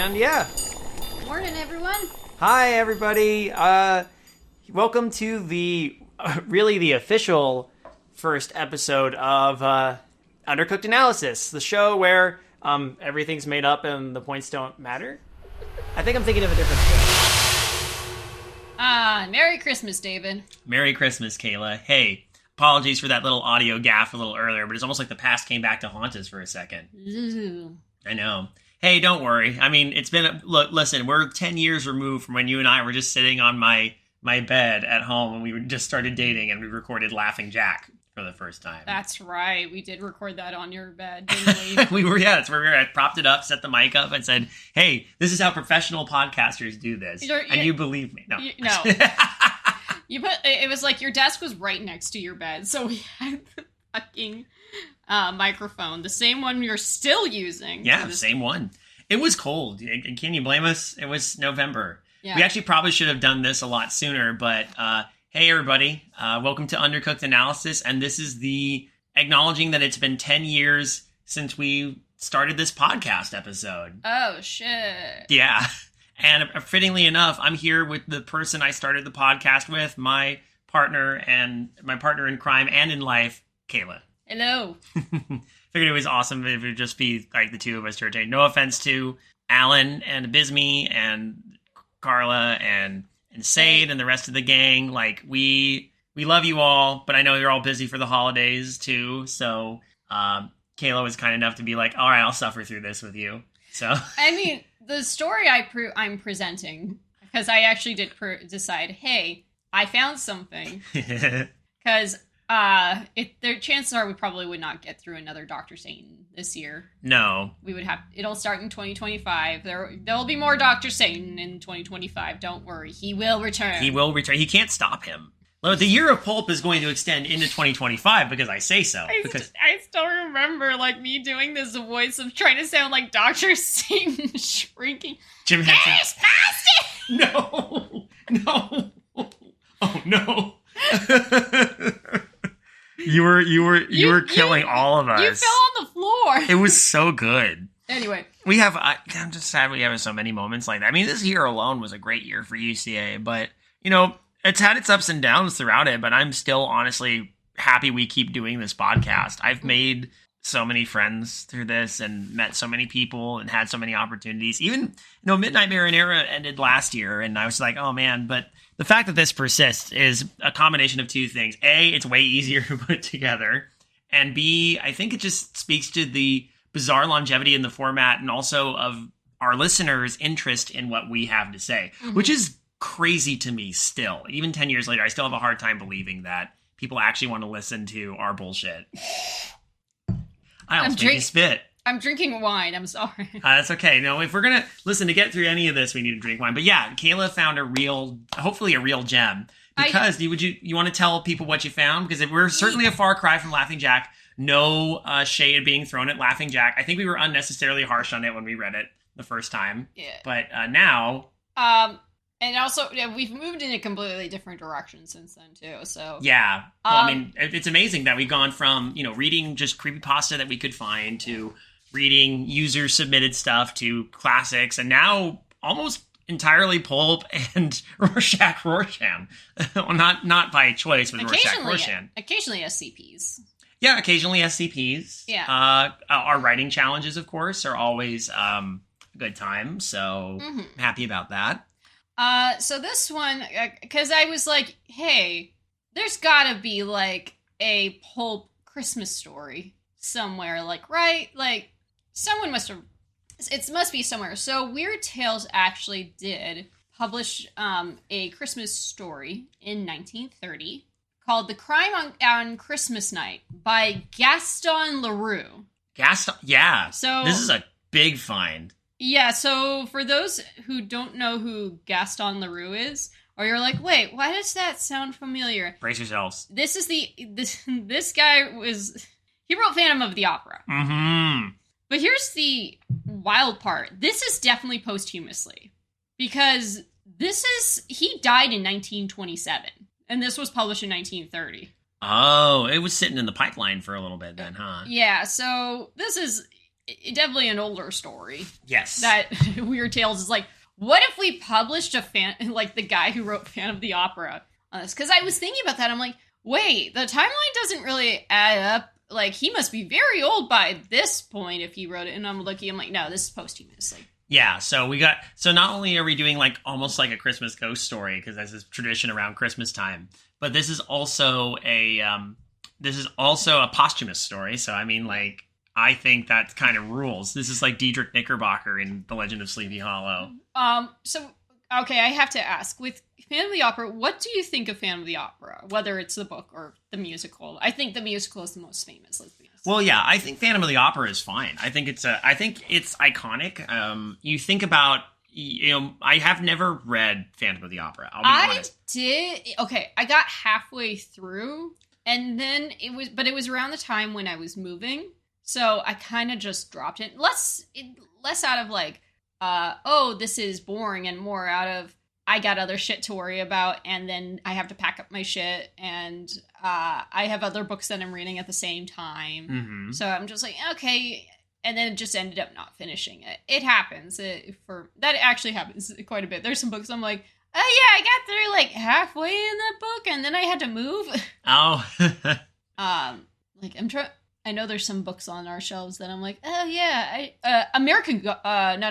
And yeah. Morning, everyone. Hi, everybody. Welcome to the official first episode of Undercooked Analysis, the show where everything's made up and the points don't matter. I think I'm thinking of a different show. Merry Christmas, David. Merry Christmas, Kaela. Hey, apologies for that little audio gaffe a little earlier, but it's almost like the past came back to haunt us for a second. Ooh. I know. Hey, don't worry. I mean, it's been... Look, listen, we're 10 years removed from when you and I were just sitting on my bed at home when we just started dating and we recorded Laughing Jack for the first time. That's right. We did record that on your bed, didn't we? That's where we were. I propped it up, set the mic up, and said, hey, this is how professional podcasters do this. And you believe me. No. No. It was like your desk was right next to your bed, so we had the fucking microphone, the same one you're still using. Yeah, the same one. It was cold. Can you blame us? It was November. Yeah. We actually probably should have done this a lot sooner, but hey, everybody. Welcome to Undercooked Analysis, and this is the acknowledging that it's been 10 years since we started this podcast episode. Oh, shit. Yeah. And fittingly enough, I'm here with the person I started the podcast with, my partner in crime and in life, Kaela. Hello. Figured it was awesome if it would just be like the two of us here today. No offense to Alan and Bisme and Carla and Sade and the rest of the gang. Like, we love you all, but I know you're all busy for the holidays too. So Kaela was kind enough to be like, all right, I'll suffer through this with you. So I mean, the story I'm presenting, because I actually did decide, hey, I found something. Because chances are we probably would not get through another Dr. Satan this year. No. It'll start in 2025. There'll be more Dr. Satan in 2025. Don't worry. He will return. He will return. He can't stop him. The year of pulp is going to extend into 2025 because I say so. I still remember me doing this voice of trying to sound like Dr. Satan shrinking. Jim Henson. No. Oh no. You were killing all of us. You fell on the floor. It was so good. Anyway. I'm just sad we have so many moments like that. I mean, this year alone was a great year for UCA, but, it's had its ups and downs throughout it, but I'm still honestly happy we keep doing this podcast. I've made so many friends through this and met so many people and had so many opportunities. Even, Midnight Marinara ended last year, and I was like, oh man, but the fact that this persists is a combination of two things. A, it's way easier to put together, and B, I think it just speaks to the bizarre longevity in the format and also of our listeners' interest in what we have to say, which is crazy to me still. Even 10 years later, I still have a hard time believing that people actually want to listen to our bullshit. I almost made you spit. I'm drinking wine. I'm sorry. That's okay. No, if we're going to listen to get through any of this, we need to drink wine. But yeah, Kaela found hopefully a real gem. Because you want to tell people what you found? Because we're certainly a far cry from Laughing Jack. No shade being thrown at Laughing Jack. I think we were unnecessarily harsh on it when we read it the first time. Yeah. But now... And also, we've moved in a completely different direction since then, too, so... Yeah. Well, I mean, it's amazing that we've gone from, reading just creepypasta that we could find to reading user-submitted stuff to classics, and now almost entirely pulp and Rorschach-Rorschach. Well, not by choice with Rorschach-Rorschach. Occasionally SCPs. Yeah, occasionally SCPs. Yeah. Our writing challenges, of course, are always a good time, so I'm happy about that. So this one, because I was like, hey, there's gotta be, a pulp Christmas story somewhere, right? Someone it must be somewhere. So Weird Tales actually did publish, a Christmas story in 1930 called The Crime on Christmas Night by Gaston Leroux. Yeah. So this is a big find. Yeah, so for those who don't know who Gaston Leroux is, or you're like, wait, why does that sound familiar? Brace yourselves. This guy he wrote Phantom of the Opera. Mm-hmm. But here's the wild part. This is definitely posthumously. Because he died in 1927, and this was published in 1930. Oh, it was sitting in the pipeline for a little bit then, huh? Yeah, so this is... definitely an older story. Yes. That Weird Tales is like, what if we published a fan, like the guy who wrote Phantom of the Opera on this? Because I was thinking about that. I'm like, wait, the timeline doesn't really add up. Like, he must be very old by this point if he wrote it. And I'm looking, I'm like, no, this is posthumous. Like, yeah, so not only are we doing like almost like a Christmas ghost story, because there's this tradition around Christmas time, but this is also a posthumous story. So I mean, like, I think that kind of rules. This is like Diedrich Knickerbocker in The Legend of Sleepy Hollow. So okay, I have to ask, with Phantom of the Opera, what do you think of Phantom of the Opera? Whether it's the book or the musical. I think the musical is the most famous, let's be honest. Well, yeah, I think Phantom of the Opera is fine. I think it's iconic. You think about, I have never read Phantom of the Opera. I'll be honest. Okay, I got halfway through, and then it was around the time when I was moving, so I kind of just dropped it. Less out of like, this is boring, and more out of, I got other shit to worry about, and then I have to pack up my shit, and I have other books that I'm reading at the same time. Mm-hmm. So I'm just like, okay, and then it just ended up not finishing it. It happens. That actually happens quite a bit. There's some books I'm like, oh yeah, I got through like halfway in that book, and then I had to move. Oh. Like I know there's some books on our shelves that I'm like, oh yeah, not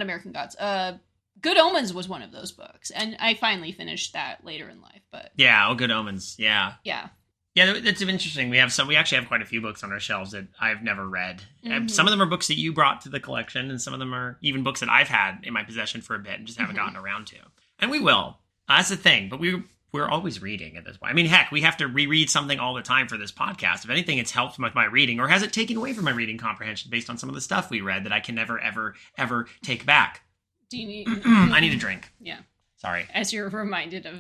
American Gods. Good Omens was one of those books, and I finally finished that later in life. But yeah, Good Omens, yeah. Yeah, that's interesting. We actually have quite a few books on our shelves that I've never read. Mm-hmm. Some of them are books that you brought to the collection, and some of them are even books that I've had in my possession for a bit and just haven't gotten around to. And we will. That's the thing. But we're always reading at this point. I mean, heck, we have to reread something all the time for this podcast. If anything, it's helped with my reading, or has it taken away from my reading comprehension based on some of the stuff we read that I can never, ever, ever take back? Do you need? I need a drink. Yeah. Sorry. As you're reminded of.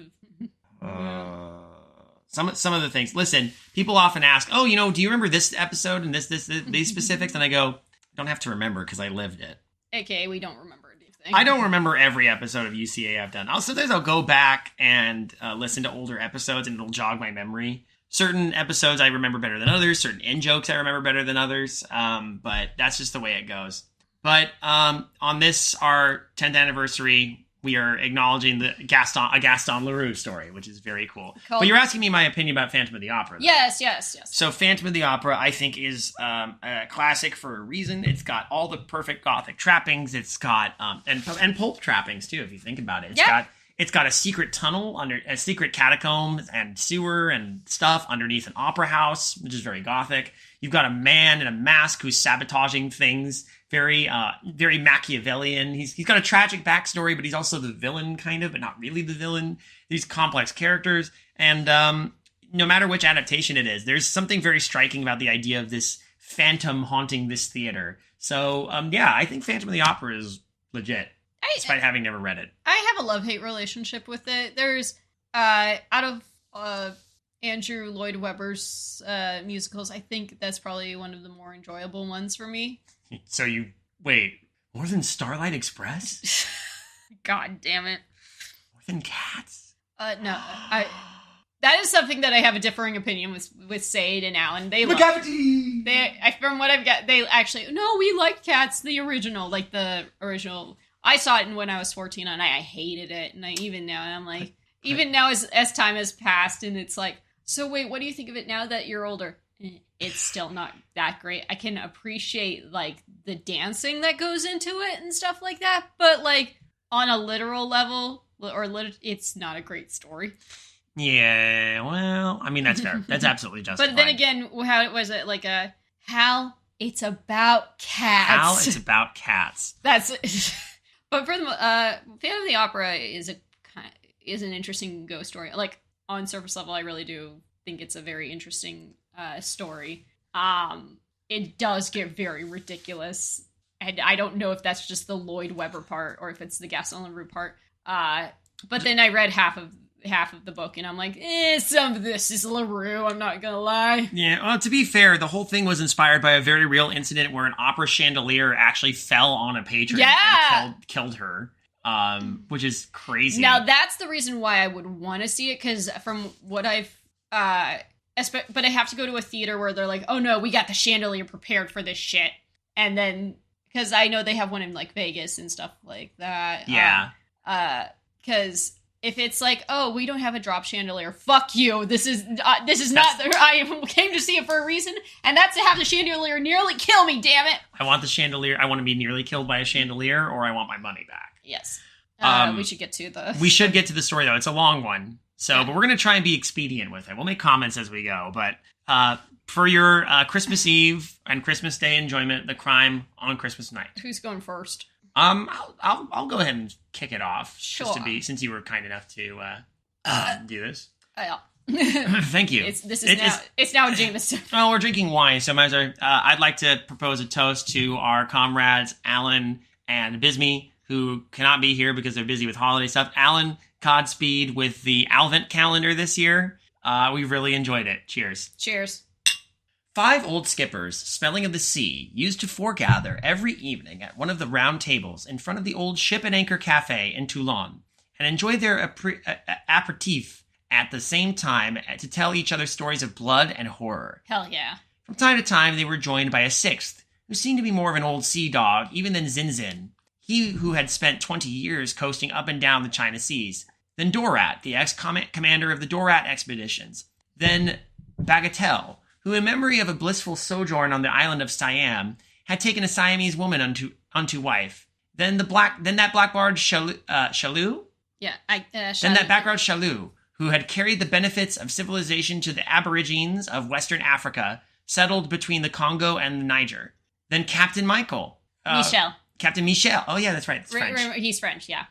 Some of the things. Listen, people often ask, "Oh, do you remember this episode and these specifics?" And I go, "I don't have to remember because I lived it." AKA, we don't remember anything. I don't remember every episode of UCA I've done. Sometimes I'll go back and listen to older episodes, and it'll jog my memory. Certain episodes I remember better than others. Certain in-jokes I remember better than others. But that's just the way it goes. But on this, our 10th anniversary, we are acknowledging a Gaston Leroux story, which is very cool. But you're asking me my opinion about Phantom of the Opera. Though. Yes. So Phantom of the Opera, I think, is a classic for a reason. It's got all the perfect Gothic trappings. It's got and pulp trappings too, if you think about it. It's got a secret tunnel under a secret catacomb and sewer and stuff underneath an opera house, which is very Gothic. You've got a man in a mask who's sabotaging things. Very Machiavellian. He's got a tragic backstory, but he's also the villain, kind of, but not really the villain. These complex characters, and no matter which adaptation it is, there's something very striking about the idea of this phantom haunting this theater. So, I think Phantom of the Opera is legit, despite having never read it. I have a love-hate relationship with it. There's out of Andrew Lloyd Webber's musicals, I think that's probably one of the more enjoyable ones for me. So wait, more than Starlight Express? God damn it. More than Cats? No, that is something that I have a differing opinion with Sade and Alan. From what I've got, they actually, no, we like Cats, the original. I saw it when I was 14 and I hated it. And even now, I'm like, even now as time has passed and it's like, so wait, what do you think of it now that you're older? It's still not that great. I can appreciate like the dancing that goes into it and stuff like that, but like on a literal level, it's not a great story. Yeah, well, I mean that's fair. That's absolutely justified. But then again, how was it like Hal? It's about cats. Hal, it's about cats. That's. But for the Phantom of the Opera is an interesting ghost story. Like on surface level, I really do think it's a very interesting story. It does get very ridiculous, and I don't know if that's just the Lloyd Webber part or if it's the Gaston Leroux part. But then I read half of the book, and I'm like, some of this is Leroux. I'm not gonna lie. Yeah. Well, to be fair, the whole thing was inspired by a very real incident where an opera chandelier actually fell on a patron and killed her. Which is crazy. Now that's the reason why I would want to see it, because from what I've but I have to go to a theater where they're like, oh no, we got the chandelier prepared for this shit. And then, because I know they have one in like Vegas and stuff like that. Yeah. Because if it's like, oh, we don't have a drop chandelier, fuck you. This is not. I came to see it for a reason, and that's to have the chandelier nearly kill me. Damn it! I want the chandelier. I want to be nearly killed by a chandelier, or I want my money back. Yes. We should get to the. We should get to the story though. It's a long one, so but we're gonna try and be expedient with it. We'll make comments as we go, but for your Christmas Eve and Christmas Day enjoyment, the crime on Christmas night. Who's going first? I'll go ahead and kick it off. Sure. Just to be, since you were kind enough to do this. Yeah. Thank you. It's now a Jameson. Well, we're drinking wine, so I'd like to propose a toast to our comrades Alan and Bisme, who cannot be here because they're busy with holiday stuff. Alan, Godspeed with the Advent calendar this year. We've really enjoyed it. Cheers. Cheers. 5 old skippers, smelling of the sea, used to foregather every evening at one of the round tables in front of the old Ship and Anchor Cafe in Toulon, and enjoy their aperitif at the same time to tell each other stories of blood and horror. Hell yeah. From time to time, they were joined by a 6th, who seemed to be more of an old sea dog even than Zinzin, he who had spent 20 years coasting up and down the China Seas, then Dorat, the ex-commander of the Dorat expeditions, then Bagatelle, who in memory of a blissful sojourn on the island of Siam, had taken a Siamese woman unto wife. Then that blackguard Chalou? Yeah, Then that background Chalou, who had carried the benefits of civilization to the aborigines of Western Africa, settled between the Congo and the Niger. Then Captain Michael. Michel. Captain Michel. Oh yeah, that's right. It's French. He's French, yeah.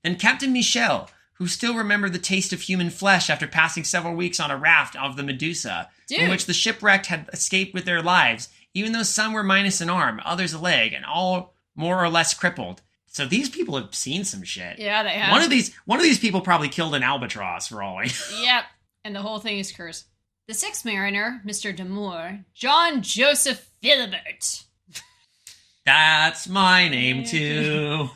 Then Captain Michel, who still remembered the taste of human flesh after passing several weeks on a raft of the Medusa, in which the shipwrecked had escaped with their lives, even though some were minus an arm, others a leg, and all more or less crippled. So these people have seen some shit. Yeah, they have. One of these people probably killed an albatross for all I know. Yep, and the whole thing is cursed. The 6th mariner, Mr. Damour, John Joseph Philibert. That's my name too.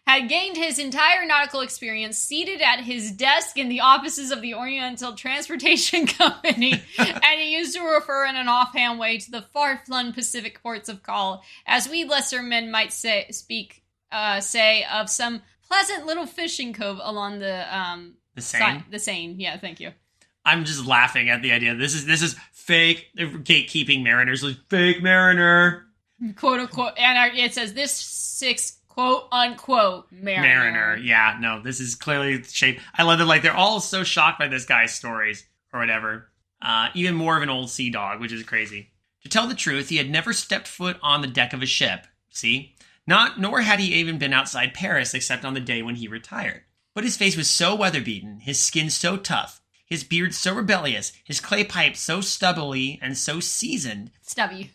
Had gained his entire nautical experience seated at his desk in the offices of the Oriental Transportation Company, and he used to refer in an offhand way to the far-flung Pacific ports of call, as we lesser men might say of some pleasant little fishing cove along the Seine. The Seine, yeah, thank you. I'm just laughing at the idea. This is fake gatekeeping mariners, like fake mariner, quote unquote, and it says this 6 quote unquote mariner. Yeah, no, this is clearly shaped. I love that, like, they're all so shocked by this guy's stories or whatever. Even more of an old sea dog, which is crazy. To tell the truth, he had never stepped foot on the deck of a ship. See? Nor had he even been outside Paris except on the day when he retired. But his face was so weather-beaten, his skin so tough, his beard so rebellious, his clay pipe so stubbly and so seasoned. Stubby?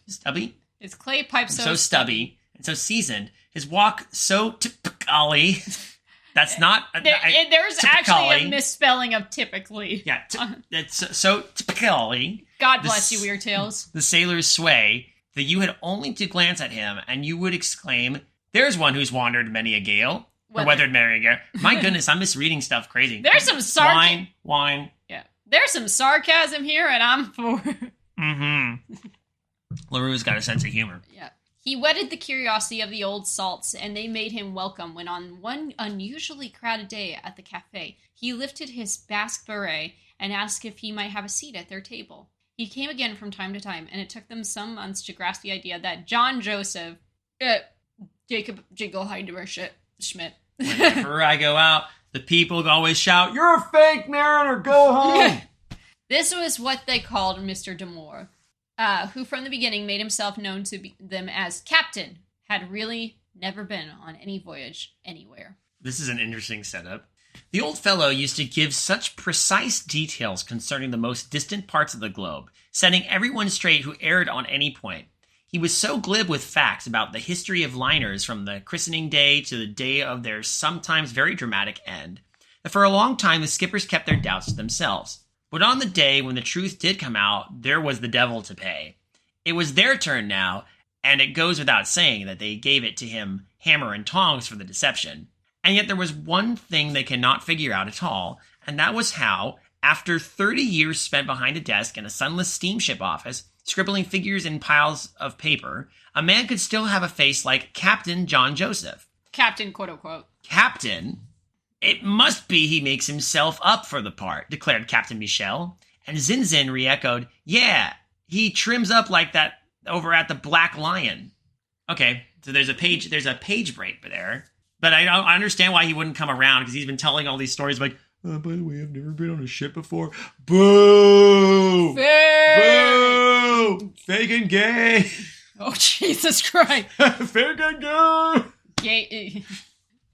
His clay pipe so stubby and so seasoned. His walk so typically. That's not. There's actually a misspelling of typically. Yeah, it's so typically. God bless you, Weird Tales. The sailor's sway, that you had only to glance at him and you would exclaim, "There's one who's wandered many a gale." Or weathered many a gale. My goodness, I'm misreading stuff crazy. There's some sarcasm. Wine. Yeah. There's some sarcasm here, and I'm for. Mm-hmm. Leroux's got a sense of humor. Yeah. He whetted the curiosity of the old salts, and they made him welcome when on one unusually crowded day at the cafe, he lifted his Basque beret and asked if he might have a seat at their table. He came again from time to time, and it took them some months to grasp the idea that John Joseph, Jacob Jingleheimer Schmidt. Whenever I go out, the people always shout, "You're a fake mariner, go home!" This was what they called Mr. Damour. Who from the beginning made himself known to them as Captain, had really never been on any voyage anywhere. This is an interesting setup. The old fellow used to give such precise details concerning the most distant parts of the globe, setting everyone straight who erred on any point. He was so glib with facts about the history of liners from the christening day to the day of their sometimes very dramatic end, that for a long time the skippers kept their doubts to themselves. But on the day when the truth did come out, there was the devil to pay. It was their turn now, and it goes without saying that they gave it to him hammer and tongs for the deception. And yet there was one thing they cannot figure out at all, and that was how, after 30 years spent behind a desk in a sunless steamship office, scribbling figures in piles of paper, a man could still have a face like Captain John Joseph. Captain, quote unquote. Captain? It must be he makes himself up for the part, declared Captain Michel. And Zinzin re-echoed, yeah, he trims up like that over at the Black Lion. Okay, so there's a page break there. But I understand why he wouldn't come around, because he's been telling all these stories like, oh, by the way, I've never been on a ship before. Boo! Boo! Fake and gay! Oh, Jesus Christ. Fake and gay! Gay.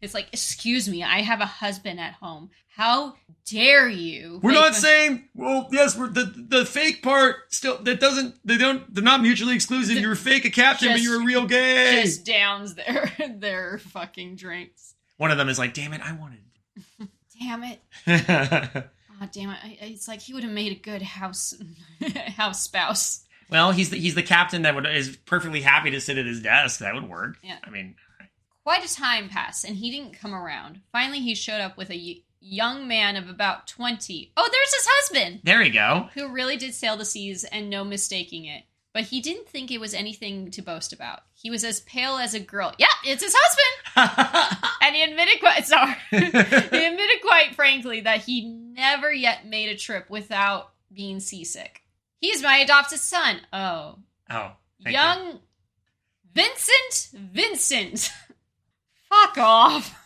It's like, excuse me, I have a husband at home. How dare you? We're not saying, well, yes, we're the fake part still, they're not mutually exclusive. You're fake a captain, but you're a real gay. Just downs their fucking drinks. One of them is like, damn it, I wanted. Damn it. Oh, damn it. It's like he would have made a good house spouse. Well, he's the captain that is perfectly happy to sit at his desk. That would work. Yeah. I mean, quite a time passed, and he didn't come around. Finally, he showed up with a young man of about 20. Oh, there's his husband! There you go. Who really did sail the seas, and no mistaking it. But he didn't think it was anything to boast about. He was as pale as a girl. Yeah, it's his husband! And he admitted quite frankly that he never yet made a trip without being seasick. He's my adopted son. Oh. Oh. Young Vincent. Fuck off.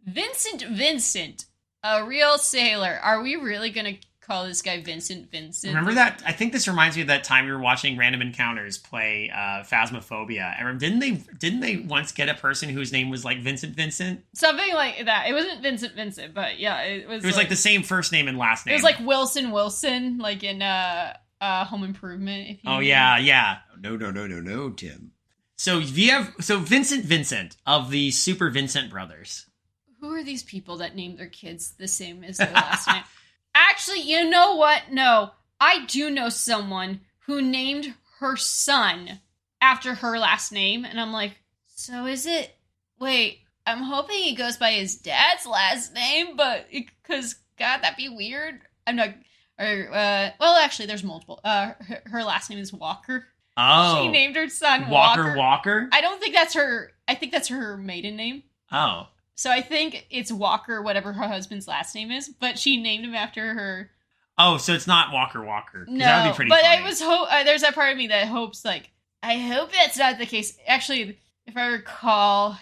Vincent. A real sailor. Are we really going to call this guy Vincent? Remember that? I think this reminds me of that time we were watching Random Encounters play Phasmophobia. And didn't they once get a person whose name was like Vincent? Something like that. It wasn't Vincent, but yeah, it was. It was like the same first name and last name. It was like Wilson, like in Home Improvement. If you yeah. No, Tim. So Vincent of the Super Vincent brothers. Who are these people that name their kids the same as their last name? Actually, you know what? No, I do know someone who named her son after her last name, and I'm like, so is it? Wait, I'm hoping he goes by his dad's last name, but because God, that'd be weird. I'm not. Well, actually, there's multiple. Her last name is Walker. Oh, she named her son Walker. I don't think that's her. I think that's her maiden name. Oh. So I think it's Walker, whatever her husband's last name is, but she named him after her. Oh, so it's not Walker. No, that would be pretty but funny. I was there's that part of me that hopes, like, I hope that's not the case. actually, if I recall,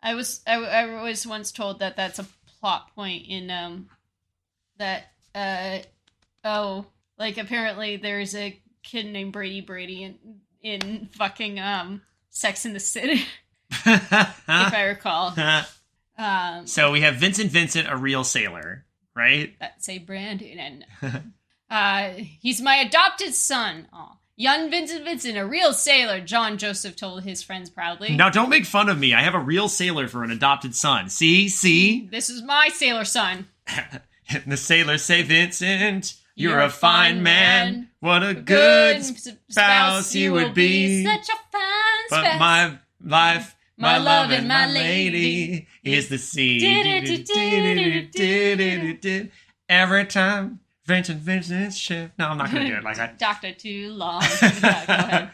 I was once told that that's a plot point in like apparently there's a kid named Brady in fucking Sex in the City. If I recall. So we have Vincent, a real sailor, right? That's a Brandon, and he's my adopted son. Aw. Young Vincent, a real sailor, John Joseph told his friends proudly. Now, don't make fun of me. I have a real sailor for an adopted son. See? This is my sailor son. And the sailors say, Vincent, you're a fine man. What a good spouse you would be. Such a fine spouse. But my life... My love and my lady is the sea. Every time Vincent's ship. No, I'm not going to do it like that. Doctor too long. Yeah, go ahead.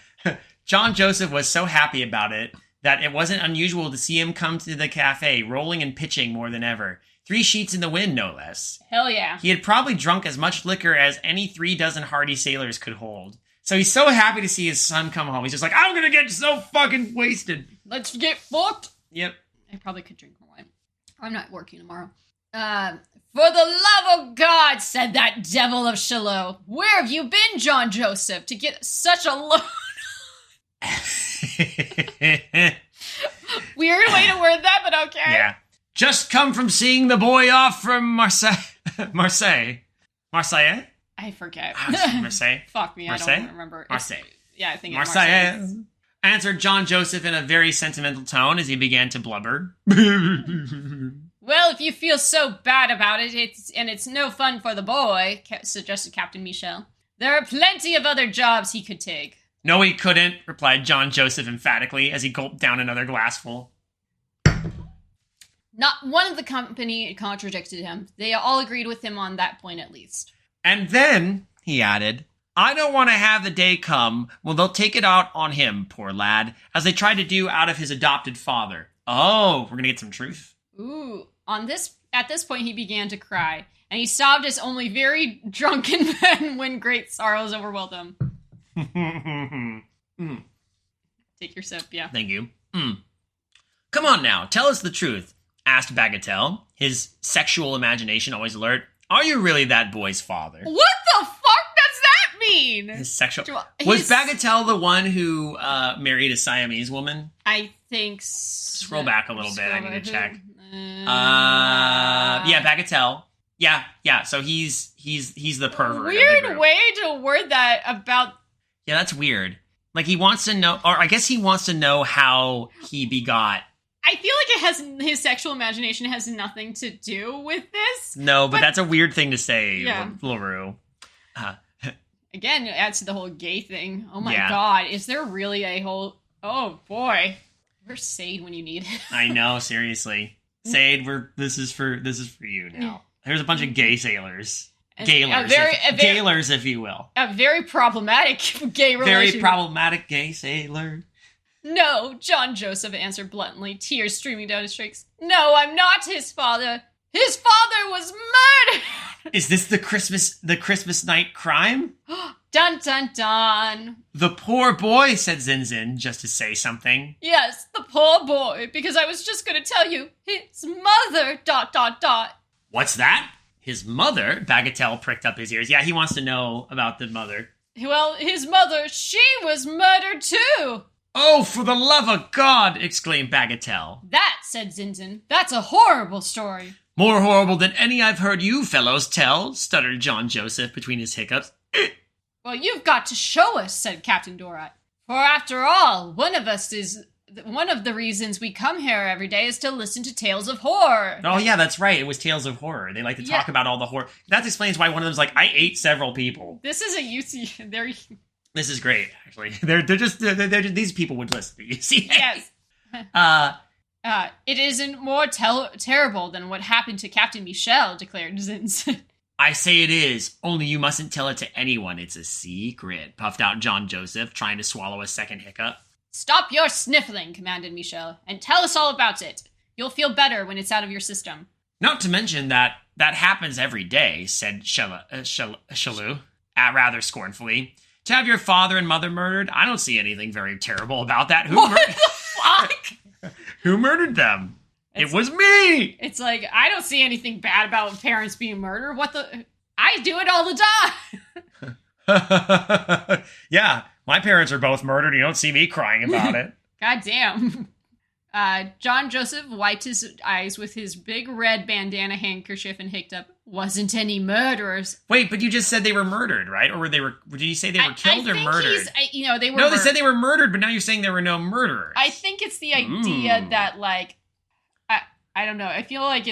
John Joseph was so happy about it that it wasn't unusual to see him come to the cafe, rolling and pitching more than ever. 3 sheets in the wind, no less. Hell yeah. He had probably drunk as much liquor as any 3 dozen hardy sailors could hold. So he's so happy to see his son come home. He's just like, I'm going to get so fucking wasted. Let's get fucked. Yep. I probably could drink more wine. I'm not working tomorrow. For the love of God, said that devil of Shiloh. Where have you been, John Joseph, to get such a load? Weird way to word that, but okay. Yeah. Just come from seeing the boy off from Marseille. Marseille? I forget. Marseille? Fuck me, Marseille? I don't remember. Marseille. Yeah, I think it's Marseille. Marseille. Answered John Joseph in a very sentimental tone as he began to blubber. Well, if you feel so bad about it, it's no fun for the boy, suggested Captain Michel. There are plenty of other jobs he could take. No, he couldn't, replied John Joseph emphatically as he gulped down another glassful. Not one of the company contradicted him. They all agreed with him on that point at least. And then, he added, I don't want to have the day come when they'll take it out on him, poor lad, as they tried to do out of his adopted father. Oh, we're going to get some truth. Ooh, at this point he began to cry, and he sobbed as only very drunken men when great sorrows overwhelmed them. Take your sip, yeah. Thank you. Come on now, tell us the truth, asked Bagatelle, his sexual imagination always alert. Are you really that boy's father? What the fuck does that mean? His sexual... Was Bagatelle the one who married a Siamese woman? I think Scroll back a little bit, I need to check. Yeah, Bagatelle. Yeah, so he's the pervert. Weird way to word that about... Yeah, that's weird. Like, he wants to know, or I guess he wants to know how he begot. I feel like his sexual imagination has nothing to do with this. No, but that's a weird thing to say, Leroux. Again, it adds to the whole gay thing. Oh my god, is there really a whole... Oh boy. Where's Sade when you need it? I know, seriously. Sade, this is for you now. There's a bunch of gay sailors. Gaylers, gaylers, if you will. A very problematic gay relationship. Very problematic gay sailor. No, John Joseph answered bluntly, tears streaming down his cheeks. No, I'm not his father. His father was murdered! Is this the Christmas night crime? Dun dun dun. The poor boy, said Zinzin, just to say something. Yes, the poor boy, because I was just going to tell you, his mother, ... What's that? His mother? Bagatelle pricked up his ears. Yeah, he wants to know about the mother. Well, his mother, she was murdered too. Oh, for the love of God, exclaimed Bagatelle. That, said Zinzin, that's a horrible story. More horrible than any I've heard you fellows tell, stuttered John Joseph between his hiccups. Well, you've got to show us, said Captain Dorat. For after all, one of the reasons we come here every day is to listen to tales of horror. Oh, yeah, that's right. It was tales of horror. They like to talk about all the horror. That explains why one of them's like, I ate several people. This is a UCA. This is great, actually. They're just these people would listen to UCA. Yes. It isn't more terrible than what happened to Captain Michel, declared Zinzin. I say it is, only you mustn't tell it to anyone. It's a secret, puffed out John Joseph, trying to swallow a second hiccup. Stop your sniffling, commanded Michel, and tell us all about it. You'll feel better when it's out of your system. Not to mention that happens every day, said Chalou, rather scornfully. To have your father and mother murdered, I don't see anything very terrible about that. What the fuck? Who murdered them? It was me! It's like, I don't see anything bad about parents being murdered. What the... I do it all the time! Yeah, my parents are both murdered. You don't see me crying about it. God damn. John Joseph wiped his eyes with his big red bandana handkerchief and hiccuped up. Wasn't any murderers. Wait, but you just said they were murdered, right? Or did you say they were killed or murdered? They were. No, they said they were murdered, but now you're saying there were no murderers. I think it's the idea that, like, I don't know. I feel like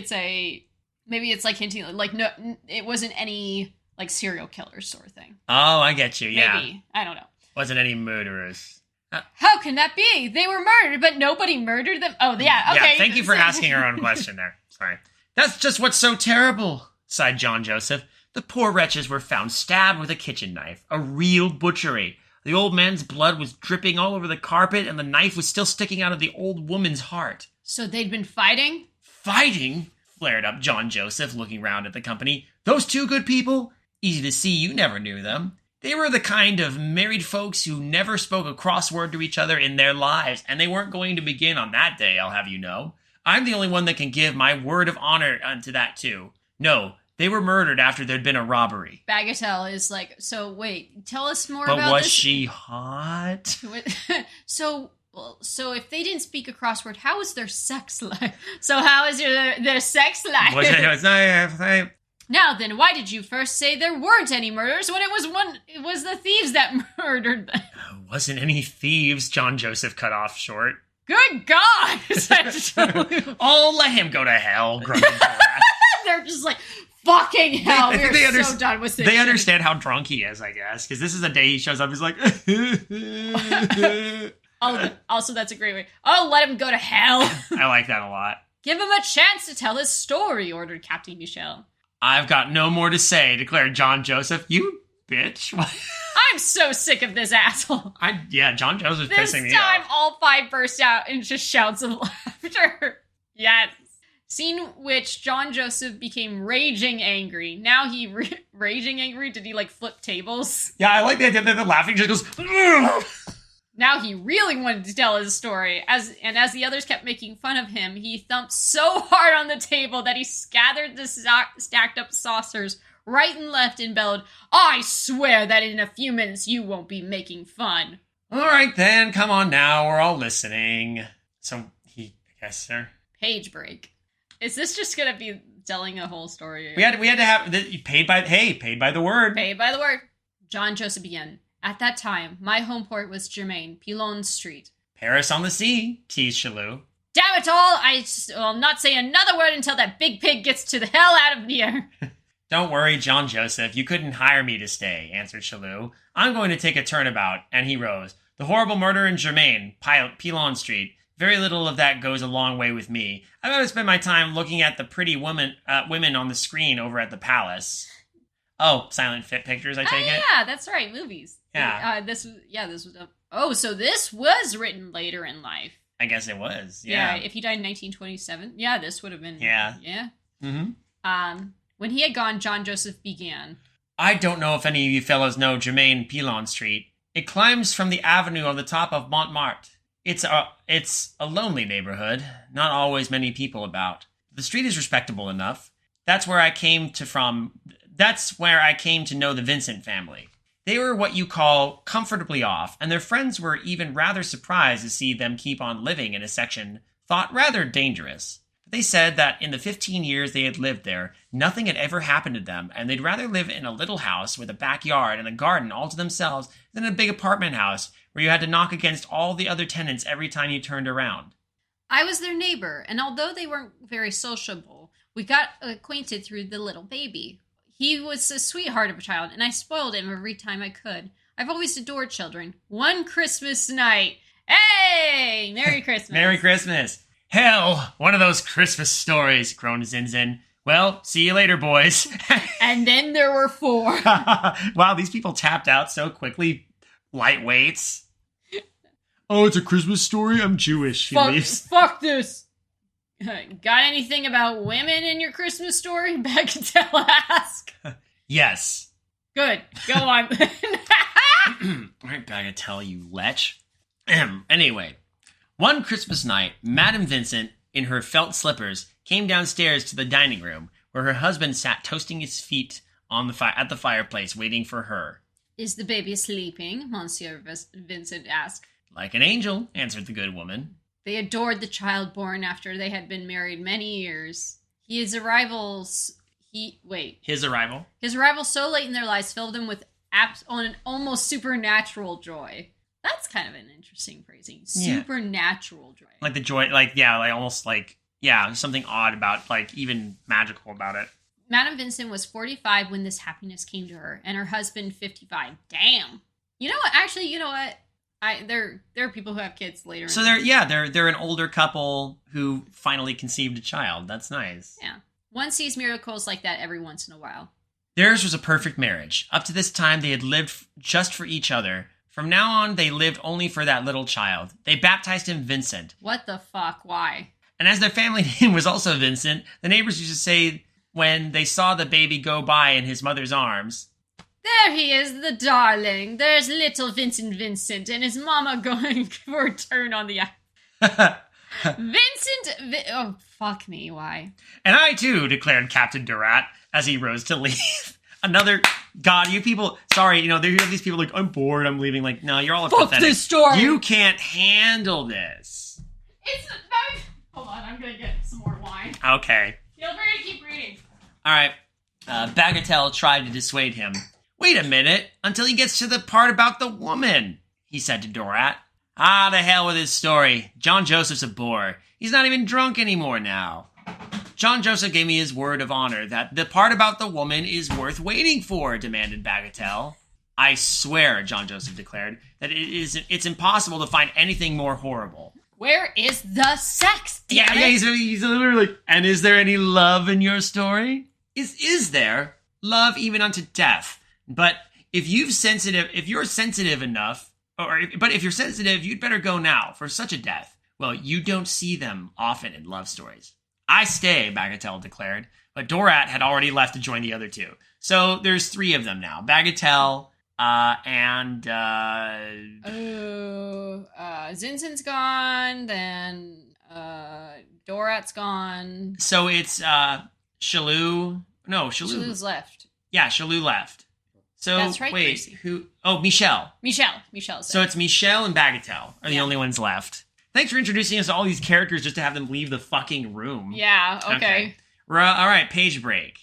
maybe it's like hinting, like, no, it wasn't any, like, serial killers sort of thing. Oh, I get you, yeah. Maybe. I don't know. Wasn't any murderers. How can that be? They were murdered, but nobody murdered them? Oh, yeah, okay. Yeah, thank you for asking our own question there. Sorry. That's just what's so terrible, sighed John Joseph. The poor wretches were found stabbed with a kitchen knife. A real butchery. The old man's blood was dripping all over the carpet, and the knife was still sticking out of the old woman's heart. So they'd been fighting? Fighting? Flared up John Joseph, looking round at the company. Those two good people? Easy to see you never knew them. They were the kind of married folks who never spoke a cross word to each other in their lives, and they weren't going to begin on that day, I'll have you know. I'm the only one that can give my word of honor unto that, too. No, they were murdered after there'd been a robbery. Bagatelle is like, so wait, tell us more about this. But was she hot? So if they didn't speak a crossword, how was their sex life? So how is their sex life? Now then, why did you first say there weren't any murders when it was the thieves that murdered them? Wasn't any thieves, John Joseph cut off short. Good God! Oh, let him go to hell, grunted They're just like, fucking hell, we're so done with this. They understand how drunk he is, I guess, because this is a day he shows up, he's like... Oh, also, that's a great way. Oh, let him go to hell. I like that a lot. Give him a chance to tell his story, ordered Captain Michel. I've got no more to say, declared John Joseph. You bitch. I I'm so sick of this asshole. John Joseph's This pissing me time, off. all five burst out in just shouts of laughter. Yes. Scene which John Joseph became raging angry. Now he raging angry? Did he like flip tables? Yeah, I like the idea that the laughing just goes. Ugh! Now he really wanted to tell his story. As the others kept making fun of him, he thumped so hard on the table that he scattered the stacked up saucers right and left and bellowed, "I swear that in a few minutes you won't be making fun." All right then, come on now, we're all listening. So I guess, sir. Page break. Is this just gonna be telling a whole story? We had to have paid by the word. Paid by the word. John Joseph began. At that time, my home port was Germain, Pilon Street. Paris on the sea, teased Chalou. Damn it all! I will not say another word until that big pig gets to the hell out of here. Don't worry, John Joseph, you couldn't hire me to stay, answered Chalou. I'm going to take a turnabout, and he rose. The horrible murder in Germain, Pilon Street. Very little of that goes a long way with me. I'd rather spend my time looking at the pretty women on the screen over at the palace. Oh, silent fit pictures, I take it? Yeah, that's right, movies. Yeah. So this was written later in life. I guess it was, yeah. If he died in 1927, yeah, this would have been... Yeah. Yeah. Mm-hmm. When he had gone, John Joseph began. I don't know if any of you fellows know Germain Pilon Street. It climbs from the avenue on the top of Montmartre. It's a lonely neighborhood, not always many people about. The street is respectable enough. That's where I came to know the Vincent family. They were what you call comfortably off, and their friends were even rather surprised to see them keep on living in a section thought rather dangerous. They said that in the 15 years they had lived there, nothing had ever happened to them, and they'd rather live in a little house with a backyard and a garden all to themselves than a big apartment house where you had to knock against all the other tenants every time you turned around. I was their neighbor, and although they weren't very sociable, we got acquainted through the little baby. He was a sweetheart of a child, and I spoiled him every time I could. I've always adored children. One Christmas night. Hey! Merry Christmas. Merry Christmas. Hell, one of those Christmas stories, groaned Zinzin. Well, see you later, boys. And then there were 4. Wow, these people tapped out so quickly. Lightweights. Oh, it's a Christmas story? I'm Jewish. He leaves. Fuck this. Got anything about women in your Christmas story? Bagatelle asked. Yes. Good. Go on. All right, Bagatelle, you lech. Anyway, one Christmas night, Madame Vincent, in her felt slippers, came downstairs to the dining room, where her husband sat toasting his feet on at the fireplace, waiting for her. Is the baby sleeping? Monsieur Vincent asked. Like an angel, answered the good woman. They adored the child born after they had been married many years. His arrival so late in their lives filled them with an almost supernatural joy. That's kind of an interesting phrasing. Supernatural joy. Like the joy, something odd about, even magical about it. Madame Vincent was 45 when this happiness came to her, and her husband 55. Damn. You know what? Actually, you know what? There are people who have kids later. So they're an older couple who finally conceived a child. That's nice. Yeah. One sees miracles like that every once in a while. Theirs was a perfect marriage. Up to this time, they had lived just for each other. From now on, they lived only for that little child. They baptized him Vincent. What the fuck? Why? And as their family name was also Vincent, the neighbors used to say when they saw the baby go by in his mother's arms, "There he is, the darling. There's little Vincent and his mama going for a turn on the eye." Oh, fuck me, why? And I too, declared Captain Durat as he rose to leave. Another, God, you people, sorry, there are these people like, I'm bored, I'm leaving. Like, no, you're all fuck pathetic. This story. You can't handle this. Hold on, I'm gonna get some more wine. Okay. Feel free to keep reading. All right. Bagatelle tried to dissuade him. Wait a minute, until he gets to the part about the woman, he said to Durat. Ah, the hell with his story. John Joseph's a bore. He's not even drunk anymore now. John Joseph gave me his word of honor that the part about the woman is worth waiting for, demanded Bagatelle. I swear, John Joseph declared, that it's impossible to find anything more horrible. Where is the sex? Yeah, he's literally like, and is there any love in your story? Is there? Love even unto death. But if you're sensitive enough, but if you're sensitive, you'd better go now for such a death. Well, you don't see them often in love stories. I stay, Bagatelle declared, but Dorat had already left to join the other two. So there's 3 of them now. Bagatelle, and Zinzin's gone, then Dorat's gone. So it's Shalou. No, Shalou's left. Yeah, Shalou left. So that's right, wait, Gracie. who? Oh, Michelle. Michelle's So there. it's Michelle and Bagatelle are the only ones left. Thanks for introducing us to all these characters just to have them leave the fucking room. Yeah, okay. All right, page break.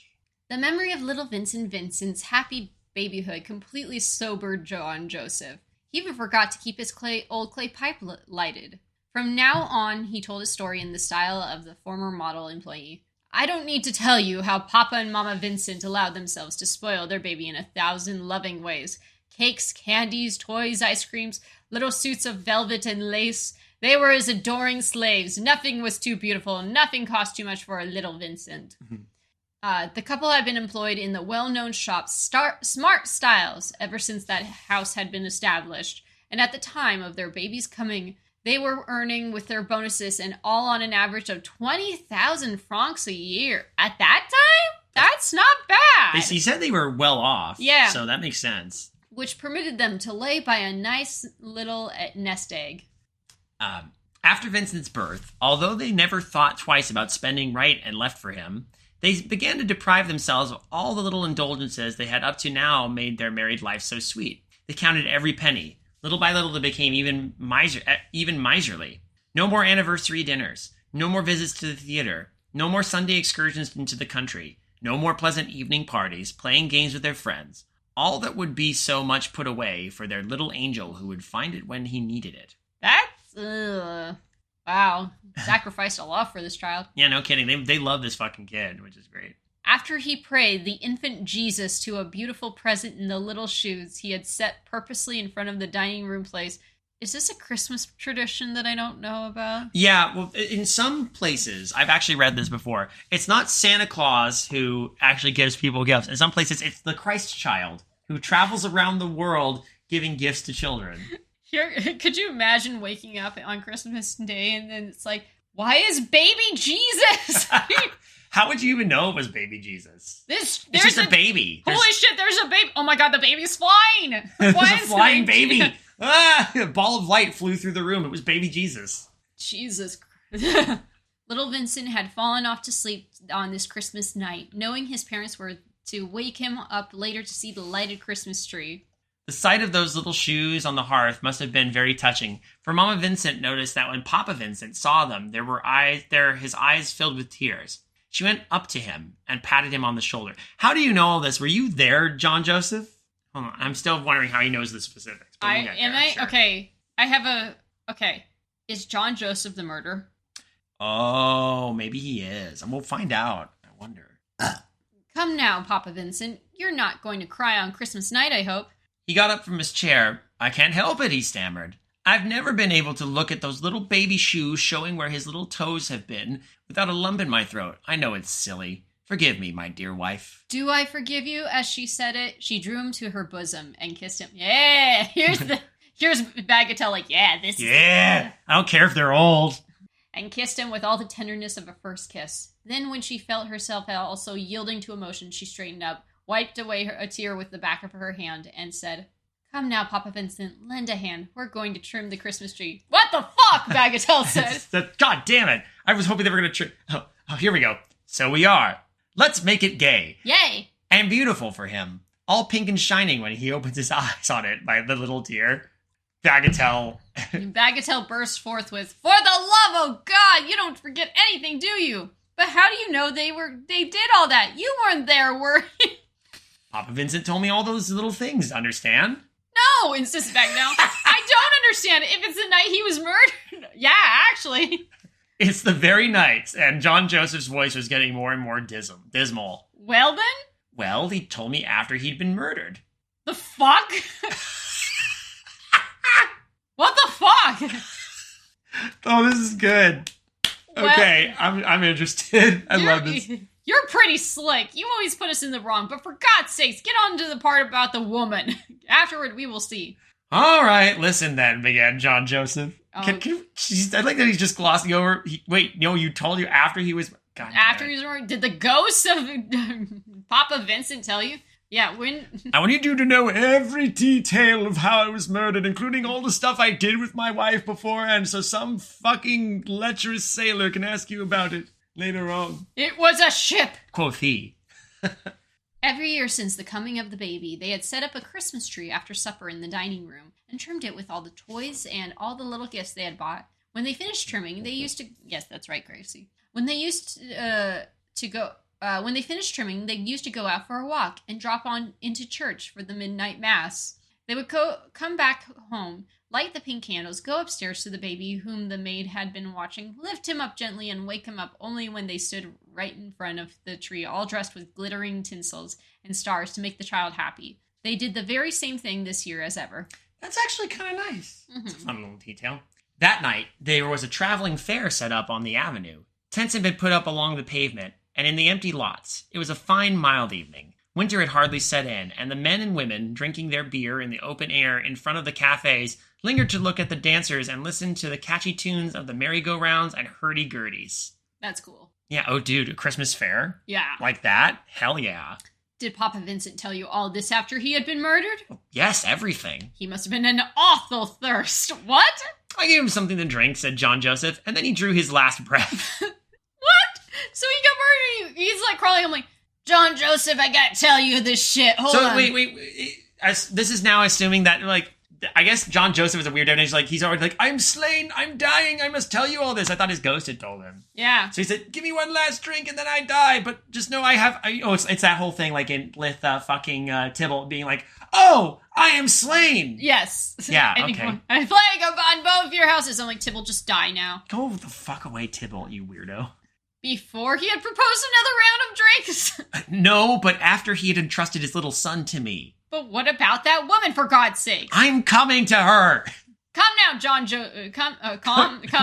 The memory of little Vincent's happy babyhood completely sobered John Joseph. He even forgot to keep his old clay pipe lighted. From now on, he told his story in the style of the former model employee. I don't need to tell you how Papa and Mama Vincent allowed themselves to spoil their baby in 1,000 loving ways. Cakes, candies, toys, ice creams, little suits of velvet and lace. They were his adoring slaves. Nothing was too beautiful. Nothing cost too much for a little Vincent. The couple had been employed in the well-known shop Smart Styles ever since that house had been established. And at the time of their baby's coming, they were earning with their bonuses and all on an average of 20,000 francs a year. At that time? That's not bad. He said they were well off. Yeah. So that makes sense. Which permitted them to lay by a nice little nest egg. After Vincent's birth, although they never thought twice about spending right and left for him, they began to deprive themselves of all the little indulgences they had up to now made their married life so sweet. They counted every penny. Little by little, they became even miserly. No more anniversary dinners. No more visits to the theater. No more Sunday excursions into the country. No more pleasant evening parties, playing games with their friends. All that would be so much put away for their little angel who would find it when he needed it. That's, wow. Sacrificed a lot for this child. Yeah, no kidding. They love this fucking kid, which is great. After he prayed the infant Jesus to a beautiful present in the little shoes he had set purposely in front of the dining room place. Is this a Christmas tradition that I don't know about? Yeah, well, in some places, I've actually read this before. It's not Santa Claus who actually gives people gifts. In some places, it's the Christ child who travels around the world giving gifts to children. Could you imagine waking up on Christmas Day and then it's like, why is baby Jesus? How would you even know it was baby Jesus? It's just a baby. Holy shit, there's a baby. Oh my god, the baby's flying. There's a flying baby. A ball of light flew through the room. It was baby Jesus. Jesus Christ. Little Vincent had fallen off to sleep on this Christmas night, knowing his parents were to wake him up later to see the lighted Christmas tree. The sight of those little shoes on the hearth must have been very touching, for Mama Vincent noticed that when Papa Vincent saw them, his eyes filled with tears. She went up to him and patted him on the shoulder. How do you know all this? Were you there, John Joseph? Hold on, I'm still wondering how he knows the specifics. Sure. Okay. Is John Joseph the murderer? Oh, maybe he is. And we'll find out. I wonder. Come now, Papa Vincent. You're not going to cry on Christmas night, I hope. He got up from his chair. I can't help it, he stammered. I've never been able to look at those little baby shoes showing where his little toes have been without a lump in my throat. I know it's silly. Forgive me, my dear wife. Do I forgive you? As she said it, she drew him to her bosom and kissed him. Yeah, here's Bagatelle like, yeah, this is... Yeah, I don't care if they're old. And kissed him with all the tenderness of a first kiss. Then when she felt herself also yielding to emotion, she straightened up, wiped away a tear with the back of her hand, and said, Come now, Papa Vincent, lend a hand. We're going to trim the Christmas tree. What the fuck, Bagatelle said. God damn it. I was hoping they were going to trim... Oh, here we go. So we are. Let's make it gay. Yay. And beautiful for him. All pink and shining when he opens his eyes on it by the little tear. Bagatelle burst forth with, For the love of God, you don't forget anything, do you? But how do you know they did all that? You weren't there, were you? Papa Vincent told me all those little things, understand? No, insists Bagatelle. I don't understand. If it's the night he was murdered. Yeah, actually. It's the very night, and John Joseph's voice was getting more and more dismal. Well then? Well, he told me after he'd been murdered. The fuck? What the fuck? Oh, this is good. Okay, I'm interested. I love this. You're pretty slick. You always put us in the wrong, but for God's sakes, get on to the part about the woman. Afterward, we will see. All right, listen then, began John Joseph. Oh. I like that he's just glossing over. You told you after he was... God After he was murdered, did the ghost of Papa Vincent tell you? Yeah, when... I want you to know every detail of how I was murdered, including all the stuff I did with my wife beforehand, so some fucking lecherous sailor can ask you about it later on. It was a ship! Quoth he. Every year since the coming of the baby, they had set up a Christmas tree after supper in the dining room and trimmed it with all the toys and all the little gifts they had bought. When they finished trimming, they used to... Yes, that's right, Gracie. When they finished trimming, they used to go out for a walk and drop on into church for the midnight mass. They would come back home, light the pink candles, go upstairs to the baby whom the maid had been watching, lift him up gently and wake him up only when they stood right in front of the tree, all dressed with glittering tinsels and stars to make the child happy. They did the very same thing this year as ever. That's actually kind of nice. It's a fun little detail. That night, there was a traveling fair set up on the avenue. Tents had been put up along the pavement and in the empty lots. It was a fine, mild evening. Winter had hardly set in, and the men and women, drinking their beer in the open air in front of the cafes, lingered to look at the dancers and listen to the catchy tunes of the merry-go-rounds and hurdy-gurdies. That's cool. Yeah, oh dude, a Christmas fair? Yeah. Like that? Hell yeah. Did Papa Vincent tell you all this after he had been murdered? Yes, everything. He must have been an awful thirst. What? I gave him something to drink, said John Joseph, and then he drew his last breath. What? So he got murdered. He's like crawling. I'm like, John Joseph, I gotta tell you this shit. Hold on. Wait. This is now assuming that, like, I guess John Joseph is a weird definition. Like, he's already like, I'm slain, I'm dying, I must tell you all this. I thought his ghost had told him. Yeah. So he said, give me one last drink and then I die. But just know it's that whole thing, like, with fucking Tybalt being like, oh, I am slain. Yes. Yeah, okay. I plague upon both your houses. I'm like, Tybalt, just die now. Go the fuck away, Tybalt, you weirdo. Before he had proposed another round of drinks? No, but after he had entrusted his little son to me. But what about that woman, for God's sake? I'm coming to her. Calm now, John calm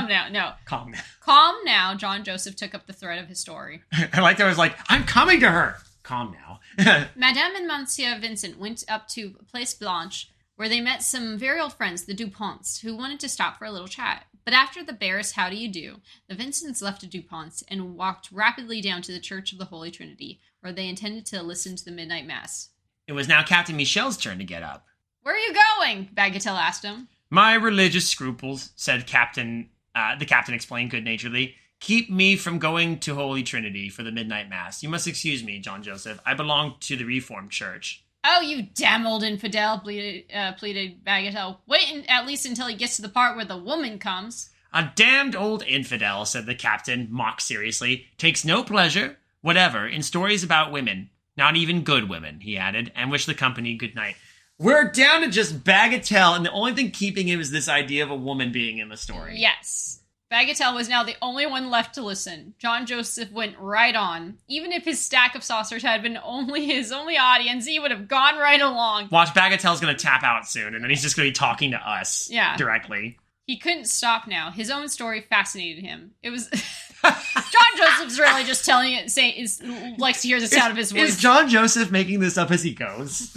now. No. Calm now. Calm now, John Joseph took up the thread of his story. I like that. I was like, I'm coming to her. Calm now. Madame and Monsieur Vincent went up to Place Blanche, where they met some very old friends, the Duponts, who wanted to stop for a little chat. But after the barest how do you do, the Vincents left the Duponts and walked rapidly down to the Church of the Holy Trinity, where they intended to listen to the midnight mass. It was now Captain Michel's turn to get up. Where are you going? Bagatelle asked him. My religious scruples, said the captain explained good-naturedly, keep me from going to Holy Trinity for the midnight mass. You must excuse me, John Joseph. I belong to the Reformed Church. Oh, you damn old infidel, pleaded Bagatelle. Wait at least until he gets to the part where the woman comes. A damned old infidel, said the captain, mock seriously, takes no pleasure, whatever, in stories about women. Not even good women, he added, and wished the company good night. We're down to just Bagatelle, and the only thing keeping him is this idea of a woman being in the story. Yes. Bagatelle was now the only one left to listen. John Joseph went right on. Even if his stack of saucers had been his only audience, he would have gone right along. Watch, Bagatelle's going to tap out soon, and then he's just going to be talking to us directly. He couldn't stop now. His own story fascinated him. It was... John Joseph's really just telling it, likes to hear the sound of his voice. Is John Joseph making this up as he goes?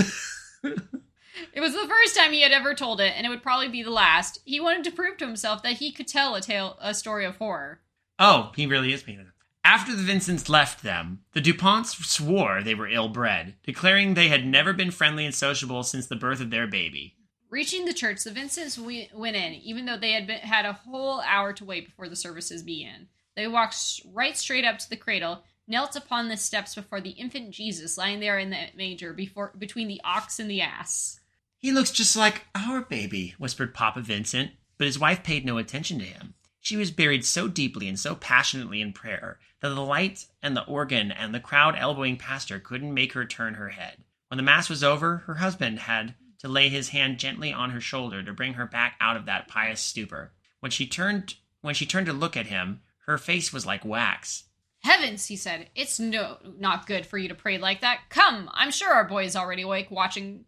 It was the first time he had ever told it, and it would probably be the last. He wanted to prove to himself that he could tell a story of horror. Oh, he really is making it up. After the Vincents left them, the Duponts swore they were ill-bred, declaring they had never been friendly and sociable since the birth of their baby. Reaching the church, the Vincents went in, even though they had a whole hour to wait before the services began. They walked right straight up to the cradle, knelt upon the steps before the infant Jesus lying there in the manger between the ox and the ass. He looks just like our baby, whispered Papa Vincent, but his wife paid no attention to him. She was buried so deeply and so passionately in prayer that the light and the organ and the crowd elbowing past her couldn't make her turn her head. When the mass was over, her husband had to lay his hand gently on her shoulder to bring her back out of that pious stupor. When she turned to look at him, her face was like wax. Heavens, he said, it's not good for you to pray like that. Come, I'm sure our boy is already awake, watching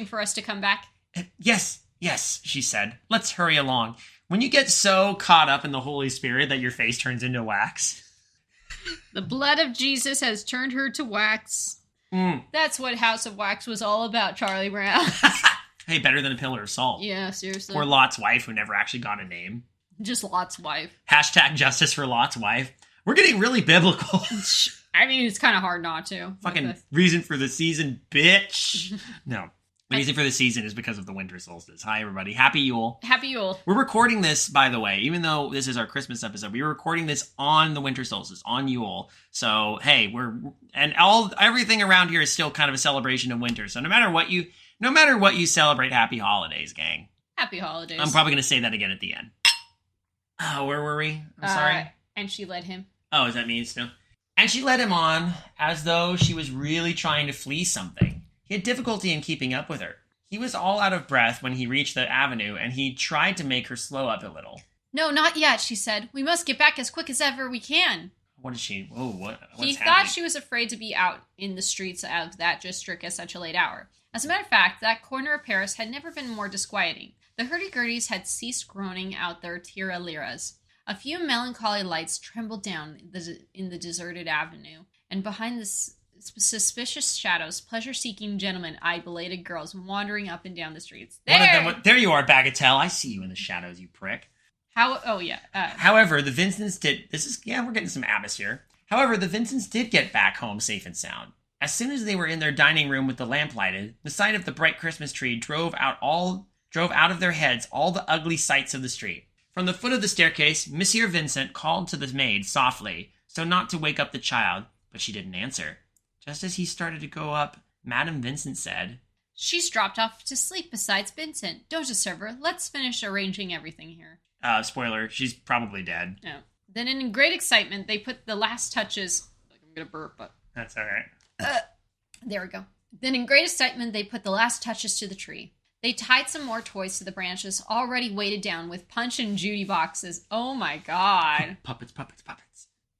for us to come back. Yes, she said. Let's hurry along. When you get so caught up in the Holy Spirit that your face turns into wax. The blood of Jesus has turned her to wax. That's what House of Wax was all about, Charlie Brown. Hey, better than a pillar of salt. Yeah, seriously. Or Lot's wife, who never actually got a name. Just Lot's wife. Hashtag justice for Lot's wife. We're getting really biblical. I mean, it's kind of hard not to. Fucking reason for the season, bitch. No. The reason for the season is because of the winter solstice. Hi, everybody. Happy Yule. Happy Yule. We're recording this, by the way, even though this is our Christmas episode, we were recording this on the winter solstice, on Yule. So, hey, everything around here is still kind of a celebration of winter. So no matter what you celebrate, happy holidays, gang. Happy holidays. I'm probably going to say that again at the end. Where were we? I'm sorry. And she led him. Oh, is that me still? And she led him on as though she was really trying to flee something. He had difficulty in keeping up with her. He was all out of breath when he reached the avenue, and he tried to make her slow up a little. No, not yet, she said. We must get back as quick as ever we can. What is she? Oh, what's He happening? thought she was afraid to be out in the streets of that district at such a late hour. As a matter of fact, that corner of Paris had never been more disquieting. The hurdy-gurdies had ceased groaning out their tira-liras. A few melancholy lights trembled down in the deserted avenue, and behind the suspicious shadows, pleasure-seeking gentlemen eyed belated girls wandering up and down the streets. There you are, Bagatelle. I see you in the shadows, you prick. However, the Vincents did... we're getting some atmosphere. However, the Vincents did get back home safe and sound. As soon as they were in their dining room with the lamp lighted, the sight of the bright Christmas tree drove out of their heads all the ugly sights of the street. From the foot of the staircase, Monsieur Vincent called to the maid softly, so not to wake up the child, but she didn't answer. Just as he started to go up, Madame Vincent said, "She's dropped off to sleep besides Vincent. Don't disturb her. Let's finish arranging everything here." Spoiler, she's probably dead. No. Then in great excitement, they put the last touches... I'm gonna burp, but... That's all right. There we go. Then in great excitement, they put the last touches to the tree. They tied some more toys to the branches, already weighted down with Punch and Judy boxes. Oh my god. Puppets.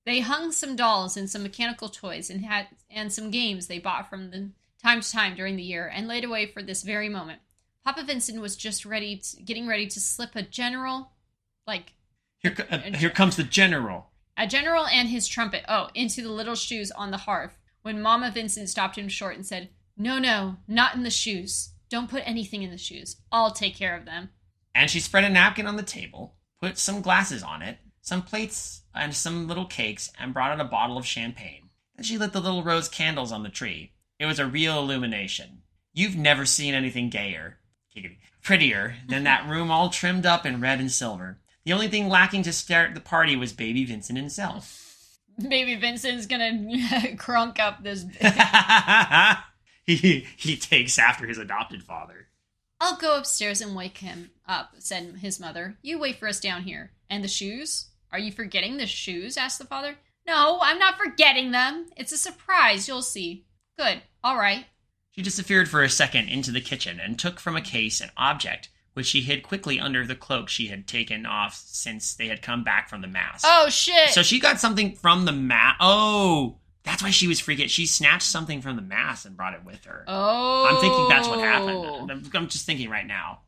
They hung some dolls and some mechanical toys and some games they bought from time to time during the year and laid away for this very moment. Papa Vincent was just getting ready to slip a general, Here comes the general. A general and his trumpet, into the little shoes on the hearth, when Mama Vincent stopped him short and said, No, not in the shoes. Don't put anything in the shoes. I'll take care of them. And she spread a napkin on the table, put some glasses on it, some plates and some little cakes, and brought out a bottle of champagne. Then she lit the little rose candles on the tree. It was a real illumination. You've never seen anything prettier than that room all trimmed up in red and silver. The only thing lacking to start the party was baby Vincent himself. Baby Vincent's gonna crunk up this... He takes after his adopted father. I'll go upstairs and wake him up, said his mother. You wait for us down here. And the shoes? Are you forgetting the shoes? Asked the father. No, I'm not forgetting them. It's a surprise, you'll see. Good, all right. She disappeared for a second into the kitchen and took from a case an object, which she hid quickly under the cloak she had taken off since they had come back from the mass. Oh, shit! So she got something from the mass. Oh, that's why she was freaking. She snatched something from the mass and brought it with her. Oh. I'm thinking that's what happened. I'm just thinking right now.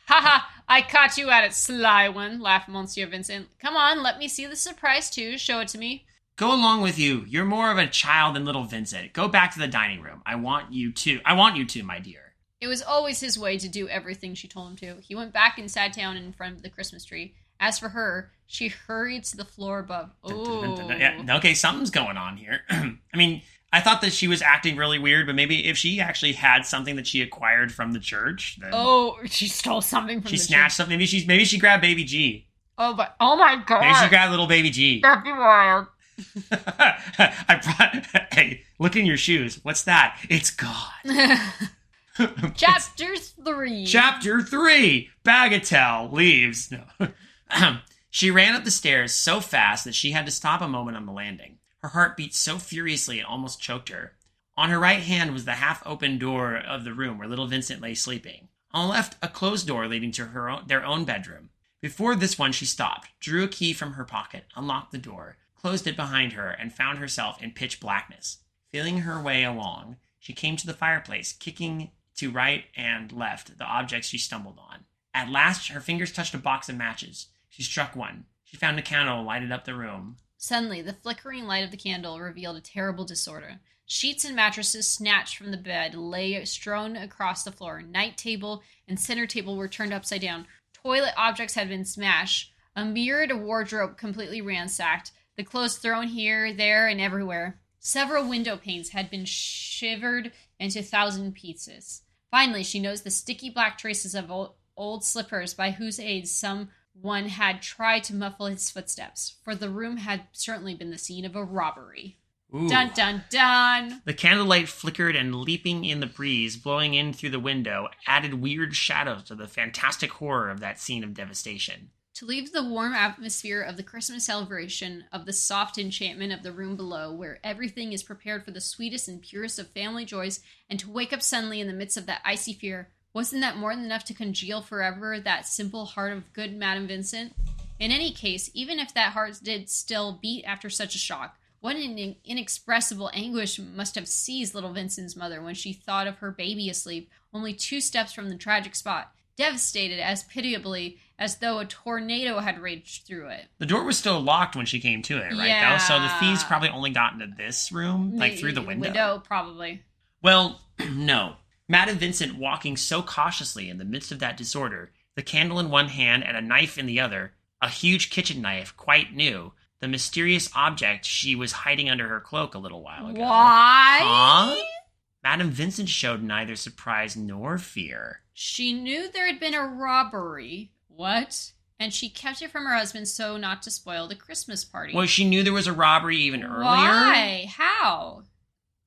Ha! I caught you at it, sly one, laughed Monsieur Vincent. Come on, let me see the surprise too. Show it to me. Go along with you. You're more of a child than little Vincent. Go back to the dining room. I want you to, my dear. It was always his way to do everything she told him to. He went back and sat down in front of the Christmas tree. As for her, she hurried to the floor above. Oh. Yeah, okay, something's going on here. I mean, I thought that she was acting really weird, but maybe if she actually had something that she acquired from the church, then... Oh, she stole something from the church. She snatched something. Maybe she grabbed baby G. Oh, but... Oh my god! Maybe she grabbed little baby G. That'd be wild. Hey, look in your shoes. What's that? It's God. Chapter 3. Chapter 3. Bagatelle leaves. No. She ran up the stairs so fast that she had to stop a moment on the landing. Her heart beat so furiously it almost choked her. On her right hand was the half-open door of the room where little Vincent lay sleeping. On the left, a closed door leading to their own bedroom. Before this one, she stopped, drew a key from her pocket, unlocked the door, closed it behind her, and found herself in pitch blackness. Feeling her way along, she came to the fireplace, kicking to right and left the objects she stumbled on. At last, her fingers touched a box of matches. She struck one. She found a candle, lighted up the room. Suddenly, the flickering light of the candle revealed a terrible disorder. Sheets and mattresses snatched from the bed lay strewn across the floor. Night table and center table were turned upside down. Toilet objects had been smashed. A mirrored wardrobe completely ransacked. The clothes thrown here, there, and everywhere. Several window panes had been shivered into 1,000 pieces. Finally, she noticed the sticky black traces of old slippers by whose aid someone had tried to muffle his footsteps, for the room had certainly been the scene of a robbery. Ooh. Dun, dun, dun! The candlelight flickered and leaping in the breeze, blowing in through the window, added weird shadows to the fantastic horror of that scene of devastation. To leave the warm atmosphere of the Christmas celebration, of the soft enchantment of the room below, where everything is prepared for the sweetest and purest of family joys, and to wake up suddenly in the midst of that icy fear, wasn't that more than enough to congeal forever that simple heart of good Madame Vincent? In any case, even if that heart did still beat after such a shock, what an inexpressible anguish must have seized little Vincent's mother when she thought of her baby asleep, only 2 steps from the tragic spot, devastated as pitiably as though a tornado had raged through it. The door was still locked when she came to it, right? Yeah. Though? So the thieves probably only got into this room, like through the window. Probably. Well, no. Madame Vincent walking so cautiously in the midst of that disorder, the candle in one hand and a knife in the other, a huge kitchen knife, quite new, the mysterious object she was hiding under her cloak a little while ago. Why? Huh? Madame Vincent showed neither surprise nor fear. She knew there had been a robbery. What? And she kept it from her husband so not to spoil the Christmas party. Well, she knew there was a robbery even earlier. Why? How?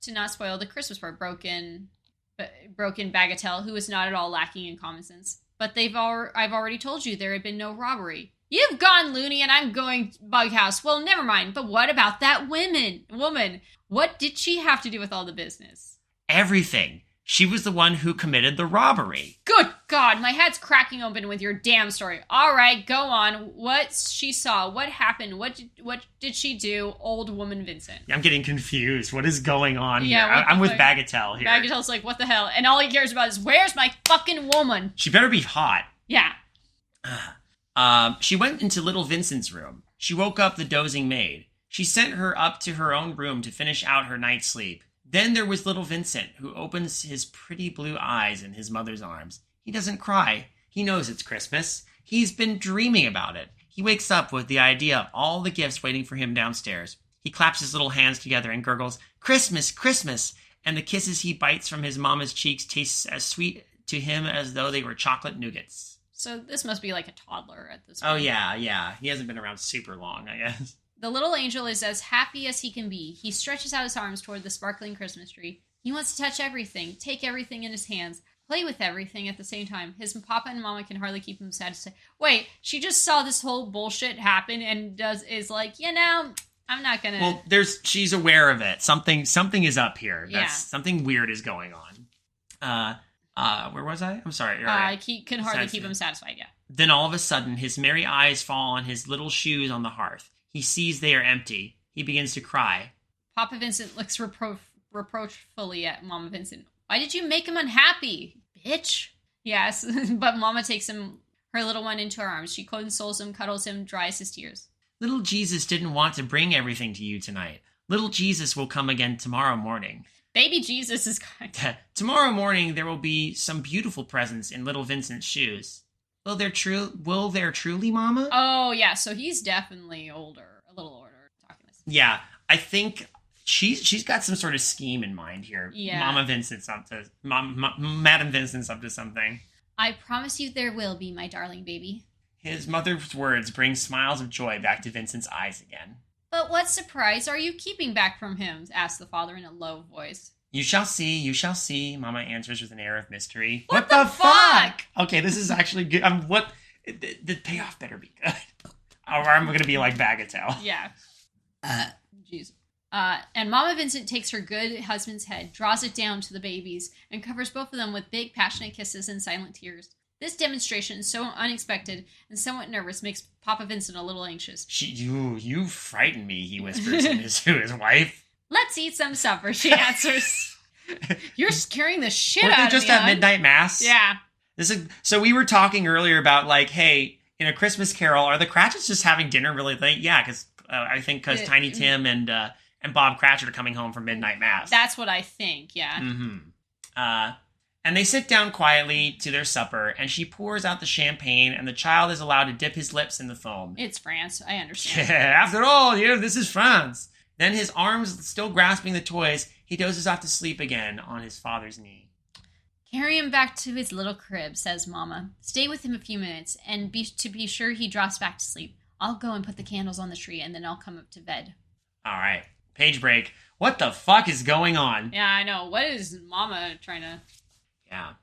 To not spoil the Christmas party. Broken Bagatelle, who was not at all lacking in common sense. But I've already told you there had been no robbery. You've gone loony and I'm going bughouse. Well, never mind. But what about that woman? What did she have to do with all the business? Everything. She was the one who committed the robbery. Good God, my head's cracking open with your damn story. All right, go on. What she saw, what happened, what did she do, old woman Vincent? I'm getting confused. What is going on Yeah, here? I'm with Bagatelle here. Bagatelle's like, what the hell? And all he cares about is, where's my fucking woman? She better be hot. Yeah. She went into little Vincent's room. She woke up the dozing maid. She sent her up to her own room to finish out her night's sleep. Then there was little Vincent, who opens his pretty blue eyes in his mother's arms. He doesn't cry. He knows it's Christmas. He's been dreaming about it. He wakes up with the idea of all the gifts waiting for him downstairs. He claps his little hands together and gurgles, "Christmas, Christmas!" And the kisses he bites from his mama's cheeks taste as sweet to him as though they were chocolate nougats. So this must be like a toddler at this point. Oh, yeah. He hasn't been around super long, I guess. The little angel is as happy as he can be. He stretches out his arms toward the sparkling Christmas tree. He wants to touch everything, take everything in his hands, play with everything at the same time. His papa and mama can hardly keep him satisfied. Wait, she just saw this whole bullshit happen and is like, I'm not gonna. Well, she's aware of it. Something is up here. Yeah. Something weird is going on. Where was I? I'm sorry. He can hardly keep him satisfied. Yeah. Then all of a sudden, his merry eyes fall on his little shoes on the hearth. He sees they are empty. He begins to cry. Papa Vincent looks reproachfully at Mama Vincent. Why did you make him unhappy, bitch? Yes, but Mama takes her little one into her arms. She consoles him, cuddles him, dries his tears. Little Jesus didn't want to bring everything to you tonight. Little Jesus will come again tomorrow morning. Baby Jesus is kind. Tomorrow morning there will be some beautiful presents in little Vincent's shoes. Will there truly, Mama? Oh, yeah, so he's definitely older, a little older. Talking this. Yeah, I think she's got some sort of scheme in mind here. Yeah. Madam Vincent's up to something. I promise you there will be, my darling baby. His mother's words bring smiles of joy back to Vincent's eyes again. But what surprise are you keeping back from him? Asked the father in a low voice. You shall see, Mama answers with an air of mystery. What the fuck? Okay, this is actually good. The payoff better be good. Or I'm going to be like Bagatelle. Yeah. Jeez. And Mama Vincent takes her good husband's head, draws it down to the baby's, and covers both of them with big, passionate kisses and silent tears. This demonstration, so unexpected and somewhat nervous, makes Papa Vincent a little anxious. You frighten me, he whispers to his wife. Let's eat some supper, she answers. You're scaring the shit out of me. Weren't they just at midnight mass? Yeah. So we were talking earlier about, like, hey, in A Christmas Carol, are the Cratchits just having dinner really late? Yeah, because I think because Tiny Tim and Bob Cratchit are coming home from midnight mass. That's what I think, yeah. Mm-hmm. And they sit down quietly to their supper, and she pours out the champagne, and the child is allowed to dip his lips in the foam. It's France, I understand. After all, this is France. Then, his arms still grasping the toys, he dozes off to sleep again on his father's knee. Carry him back to his little crib, says Mama. Stay with him a few minutes, and to be sure he drops back to sleep. I'll go and put the candles on the tree, and then I'll come up to bed. All right. Page break. What the fuck is going on? Yeah, I know. What is Mama trying to... Yeah.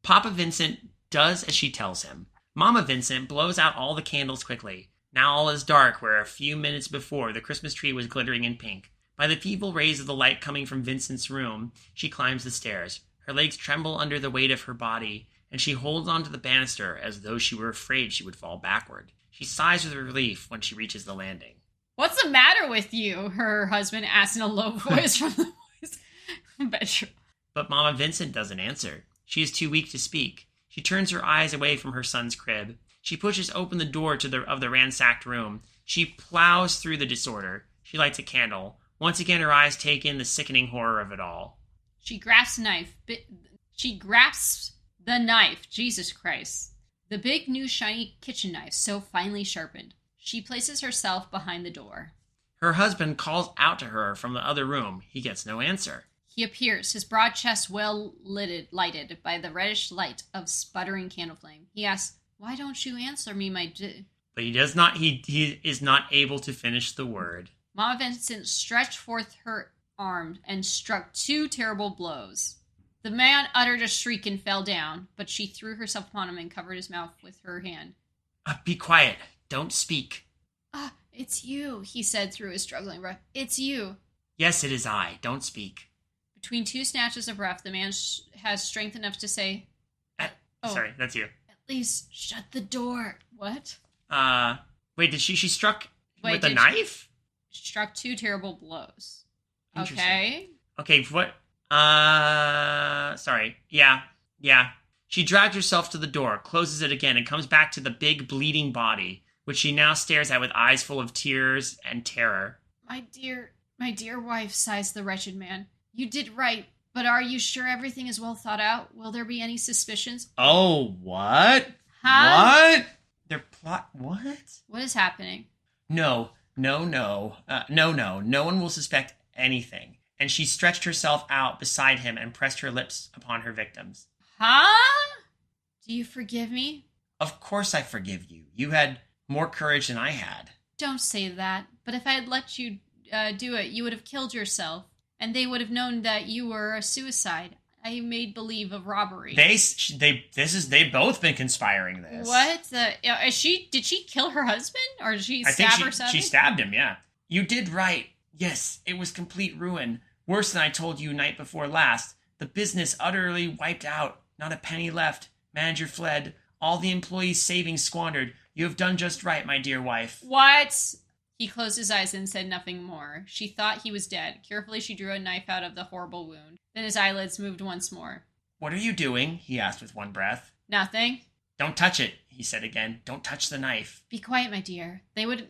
Papa Vincent does as she tells him. Mama Vincent blows out all the candles quickly. Now all is dark where a few minutes before the Christmas tree was glittering in pink. By the feeble rays of the light coming from Vincent's room, she climbs the stairs. Her legs tremble under the weight of her body, and she holds onto the banister as though she were afraid she would fall backward. She sighs with relief when she reaches the landing. What's the matter with you? Her husband asks in a low voice from the bedroom. But Mama Vincent doesn't answer. She is too weak to speak. She turns her eyes away from her son's crib. She pushes open the door of the ransacked room. She plows through the disorder. She lights a candle. Once again, her eyes take in the sickening horror of it all. She grasps the knife. Jesus Christ. The big new shiny kitchen knife, so finely sharpened. She places herself behind the door. Her husband calls out to her from the other room. He gets no answer. He appears, his broad chest well lighted by the reddish light of sputtering candle flame. He asks, "Why don't you answer me, my But he does not. He is not able to finish the word. Mama Vincent stretched forth her arm and struck 2 terrible blows. The man uttered a shriek and fell down, but she threw herself upon him and covered his mouth with her hand. Be quiet. Don't speak. It's you, he said through his struggling breath. It's you. Yes, it is I. Don't speak. Between 2 snatches of breath, the man has strength enough to say, Sorry, that's you. At least shut the door. What? Wait, did she struck with a knife? She struck 2 terrible blows. Okay, what? Sorry. Yeah. She dragged herself to the door, closes it again, and comes back to the big bleeding body, which she now stares at with eyes full of tears and terror. My dear wife, sighs the wretched man. You did right, but are you sure everything is well thought out? Will there be any suspicions? Oh, what? Huh? What? What? What is happening? No. No one will suspect anything. And she stretched herself out beside him and pressed her lips upon her victims. Huh? Do you forgive me? Of course I forgive you. You had more courage than I had. Don't say that. But if I had let you do it, you would have killed yourself. And they would have known that you were a suicide. I made believe of robbery. They've both been conspiring this. What? Did she kill her husband? Or did she stab herself? She stabbed him, yeah. You did right. Yes, it was complete ruin. Worse than I told you night before last. The business utterly wiped out. Not a penny left. Manager fled. All the employees' savings squandered. You have done just right, my dear wife. What? He closed his eyes and said nothing more. She thought he was dead. Carefully, she drew a knife out of the horrible wound. Then his eyelids moved once more. What are you doing? He asked with one breath. Nothing. Don't touch it, he said again. Don't touch the knife. Be quiet, my dear. They would,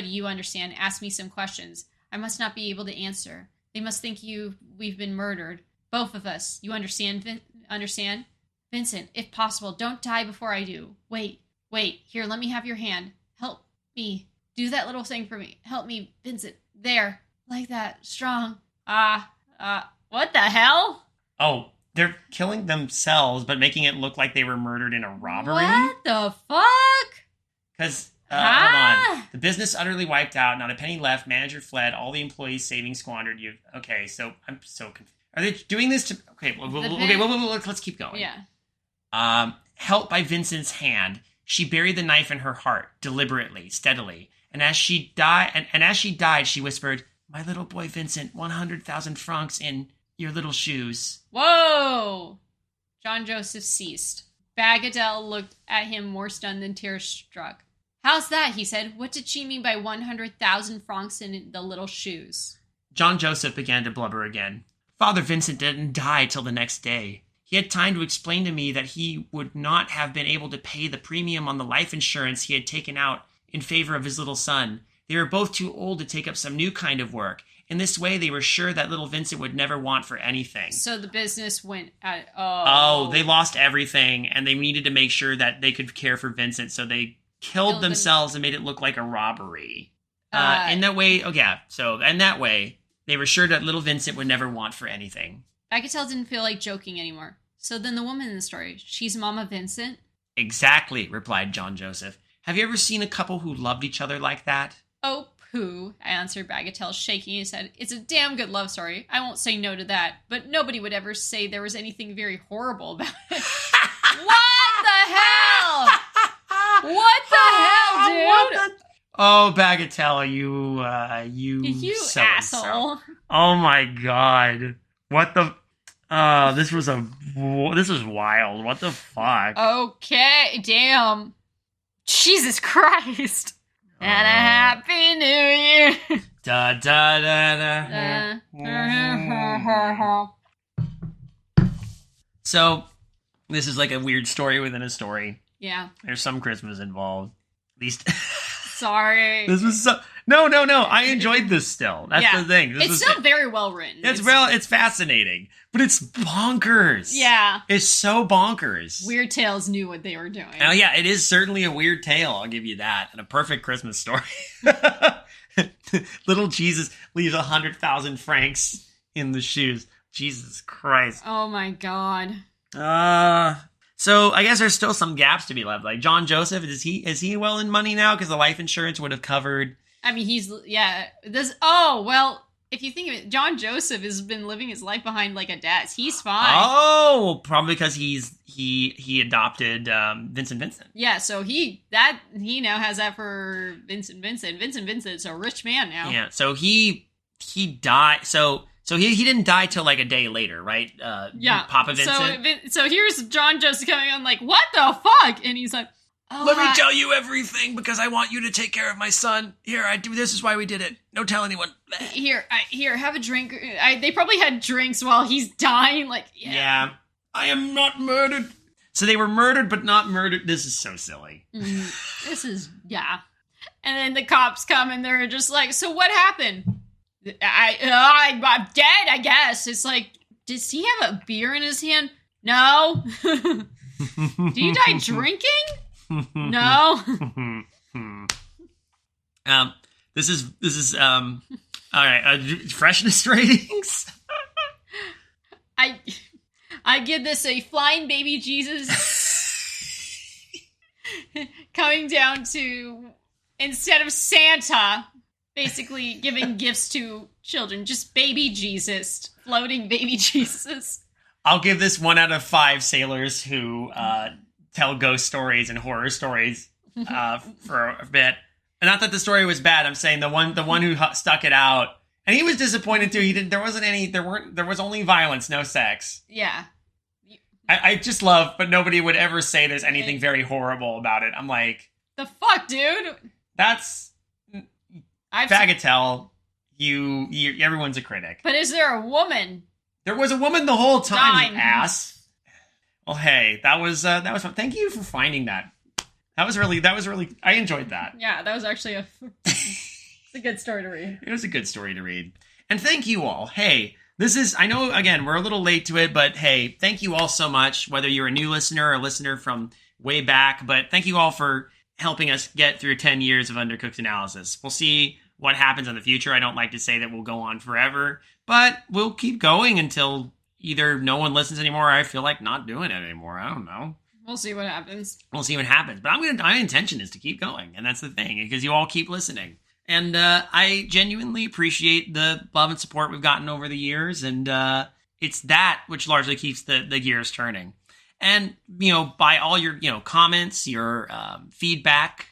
you understand, ask me some questions. I must not be able to answer. They must think we've been murdered. Both of us. You understand? Understand? Vincent, if possible, don't die before I do. Wait. Here, let me have your hand. Help me. Do that little thing for me. Help me, Vincent. There. Like that. Strong. What the hell? Oh, they're killing themselves, but making it look like they were murdered in a robbery? What the fuck? Because, hold on. The business utterly wiped out. Not a penny left. Manager fled. All the employees' savings squandered. Okay, so I'm so confused. Are they doing this to... Okay, let's keep going. Yeah. Helped by Vincent's hand, she buried the knife in her heart, deliberately, steadily. And as she died, she whispered, "My little boy Vincent, 100,000 francs in your little shoes." Whoa! John Joseph ceased. Bagatelle looked at him more stunned than terror-struck. "How's that?" he said. "What did she mean by 100,000 francs in the little shoes?" John Joseph began to blubber again. Father Vincent didn't die till the next day. He had time to explain to me that he would not have been able to pay the premium on the life insurance he had taken out in favor of his little son. They were both too old to take up some new kind of work. In this way, they were sure that little Vincent would never want for anything. So the business went at... Oh, they lost everything, and they needed to make sure that they could care for Vincent, so they killed themselves and made it look like a robbery. In that way, in that way, they were sure that little Vincent would never want for anything. Bagatelle didn't feel like joking anymore. So then the woman in the story, she's Mama Vincent? Exactly, replied John Joseph. Have you ever seen a couple who loved each other like that? Oh, pooh, answered Bagatelle, shaking his head. It's a damn good love story. I won't say no to that, but nobody would ever say there was anything very horrible about it. What the hell? What the hell, dude? Oh, Bagatelle, you asshole. Oh my God. What the... this was wild. What the fuck? Okay, damn. Jesus Christ. And a Happy New Year. Da da da da. So, this is like a weird story within a story. Yeah. There's some Christmas involved. At least... Sorry. This was so... No. I enjoyed this still. That's the thing. It's still very well written. It's fascinating. But it's bonkers. Yeah. It's so bonkers. Weird Tales knew what they were doing. Oh, yeah. It is certainly a weird tale. I'll give you that. And a perfect Christmas story. Little Jesus leaves 100,000 francs in the shoes. Jesus Christ. Oh, my God. So I guess there's still some gaps to be left. Like John Joseph, is he well in money now? Because the life insurance would have covered. I mean, if you think of it, John Joseph has been living his life behind like a debt. He's fine. Oh, probably because he adopted Vincent. Yeah, so he now has that for Vincent. Vincent Vincent's a rich man now. Yeah, so he died. So he didn't die till like a day later, right? Yeah. Papa Vincent. So here's John Joseph coming on like, what the fuck? And he's like, oh, let me tell you everything because I want you to take care of my son. Here, this is why we did it. Don't tell anyone. Here, have a drink. They probably had drinks while he's dying. Like, yeah. I am not murdered. So they were murdered, but not murdered. This is so silly. This is, yeah. And then the cops come and they're just like, so what happened? I'm dead, I guess. It's like, does he have a beer in his hand? No. Do you die drinking? No. This is all right. Freshness ratings. I give this a flying baby Jesus coming down to, instead of Santa basically giving gifts to children, just baby Jesus, floating baby Jesus. I'll give this 1 out of 5 sailors who tell ghost stories and horror stories for a bit. And not that the story was bad. I'm saying the one who stuck it out, and he was disappointed too. There was only violence, no sex. Yeah. I just love, but nobody would ever say there's anything very horrible about it. I'm like, the fuck, dude. That's Bagatelle. You everyone's a critic. But is there a woman? There was a woman the whole time, you Fine. ass. Well, hey, that was fun. Thank you for finding that. That was really. I enjoyed that. Yeah, that was actually it's a good story to read. It was a good story to read. And thank you all. Hey, I know, again, we're a little late to it, but hey, thank you all so much, whether you're a new listener or a listener from way back, but thank you all for helping us get through 10 years of Undercooked Analysis. We'll see what happens in the future. I don't like to say that we'll go on forever, but we'll keep going until either no one listens anymore or I feel like not doing it anymore. I don't know. We'll see what happens. We'll see what happens. But my intention is to keep going, and that's the thing, because you all keep listening. And I genuinely appreciate the love and support we've gotten over the years, and it's that which largely keeps the gears turning. And, by all your, comments, your feedback,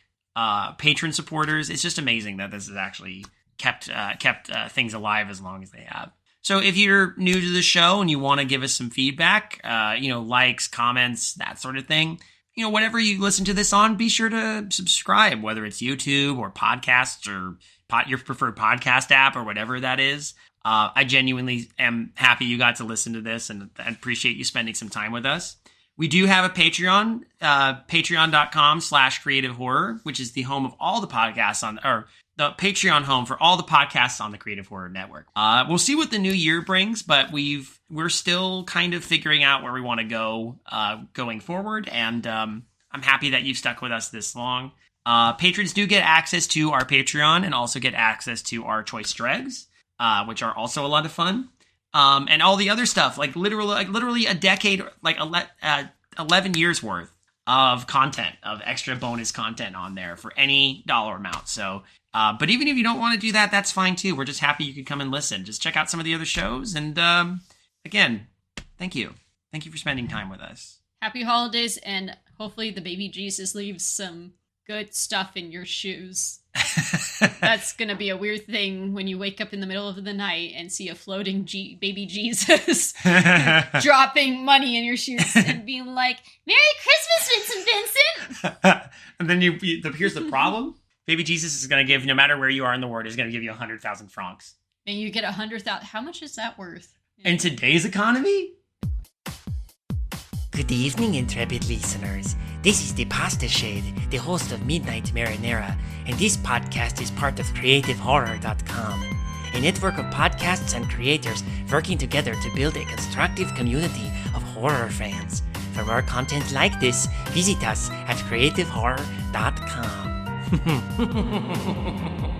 patron supporters, it's just amazing that this has actually kept things alive as long as they have. So if you're new to the show and you want to give us some feedback, likes, comments, that sort of thing, whatever you listen to this on, be sure to subscribe, whether it's YouTube or podcasts or your preferred podcast app or whatever that is. I genuinely am happy you got to listen to this, and I appreciate you spending some time with us. We do have a Patreon, patreon.com/creative horror, which is the home of all the podcasts the Patreon home for all the podcasts on the Creative Horror Network. We'll see what the new year brings, but we're still kind of figuring out where we want to go going forward, and I'm happy that you've stuck with us this long. Patrons do get access to our Patreon and also get access to our Choice Dregs, which are also a lot of fun. And all the other stuff, like literally a decade, 11 years worth of content, of extra bonus content on there for any dollar amount. So, but even if you don't want to do that, that's fine too. We're just happy you could come and listen. Just check out some of the other shows. And again, thank you. Thank you for spending time with us. Happy holidays, and hopefully the baby Jesus leaves some good stuff in your shoes. That's gonna be a weird thing when you wake up in the middle of the night and see a floating baby Jesus dropping money in your shoes and being like, "Merry Christmas, Vincent Vincent." And then here's the problem: baby Jesus is gonna give, no matter where you are in the world, is gonna give you 100,000 francs. And you get 100,000. How much is that worth? In today's economy? Good evening, intrepid listeners. This is the Pasta Shade, the host of Midnight Marinara, and this podcast is part of CreativeHorror.com, a network of podcasts and creators working together to build a constructive community of horror fans. For more content like this, visit us at CreativeHorror.com.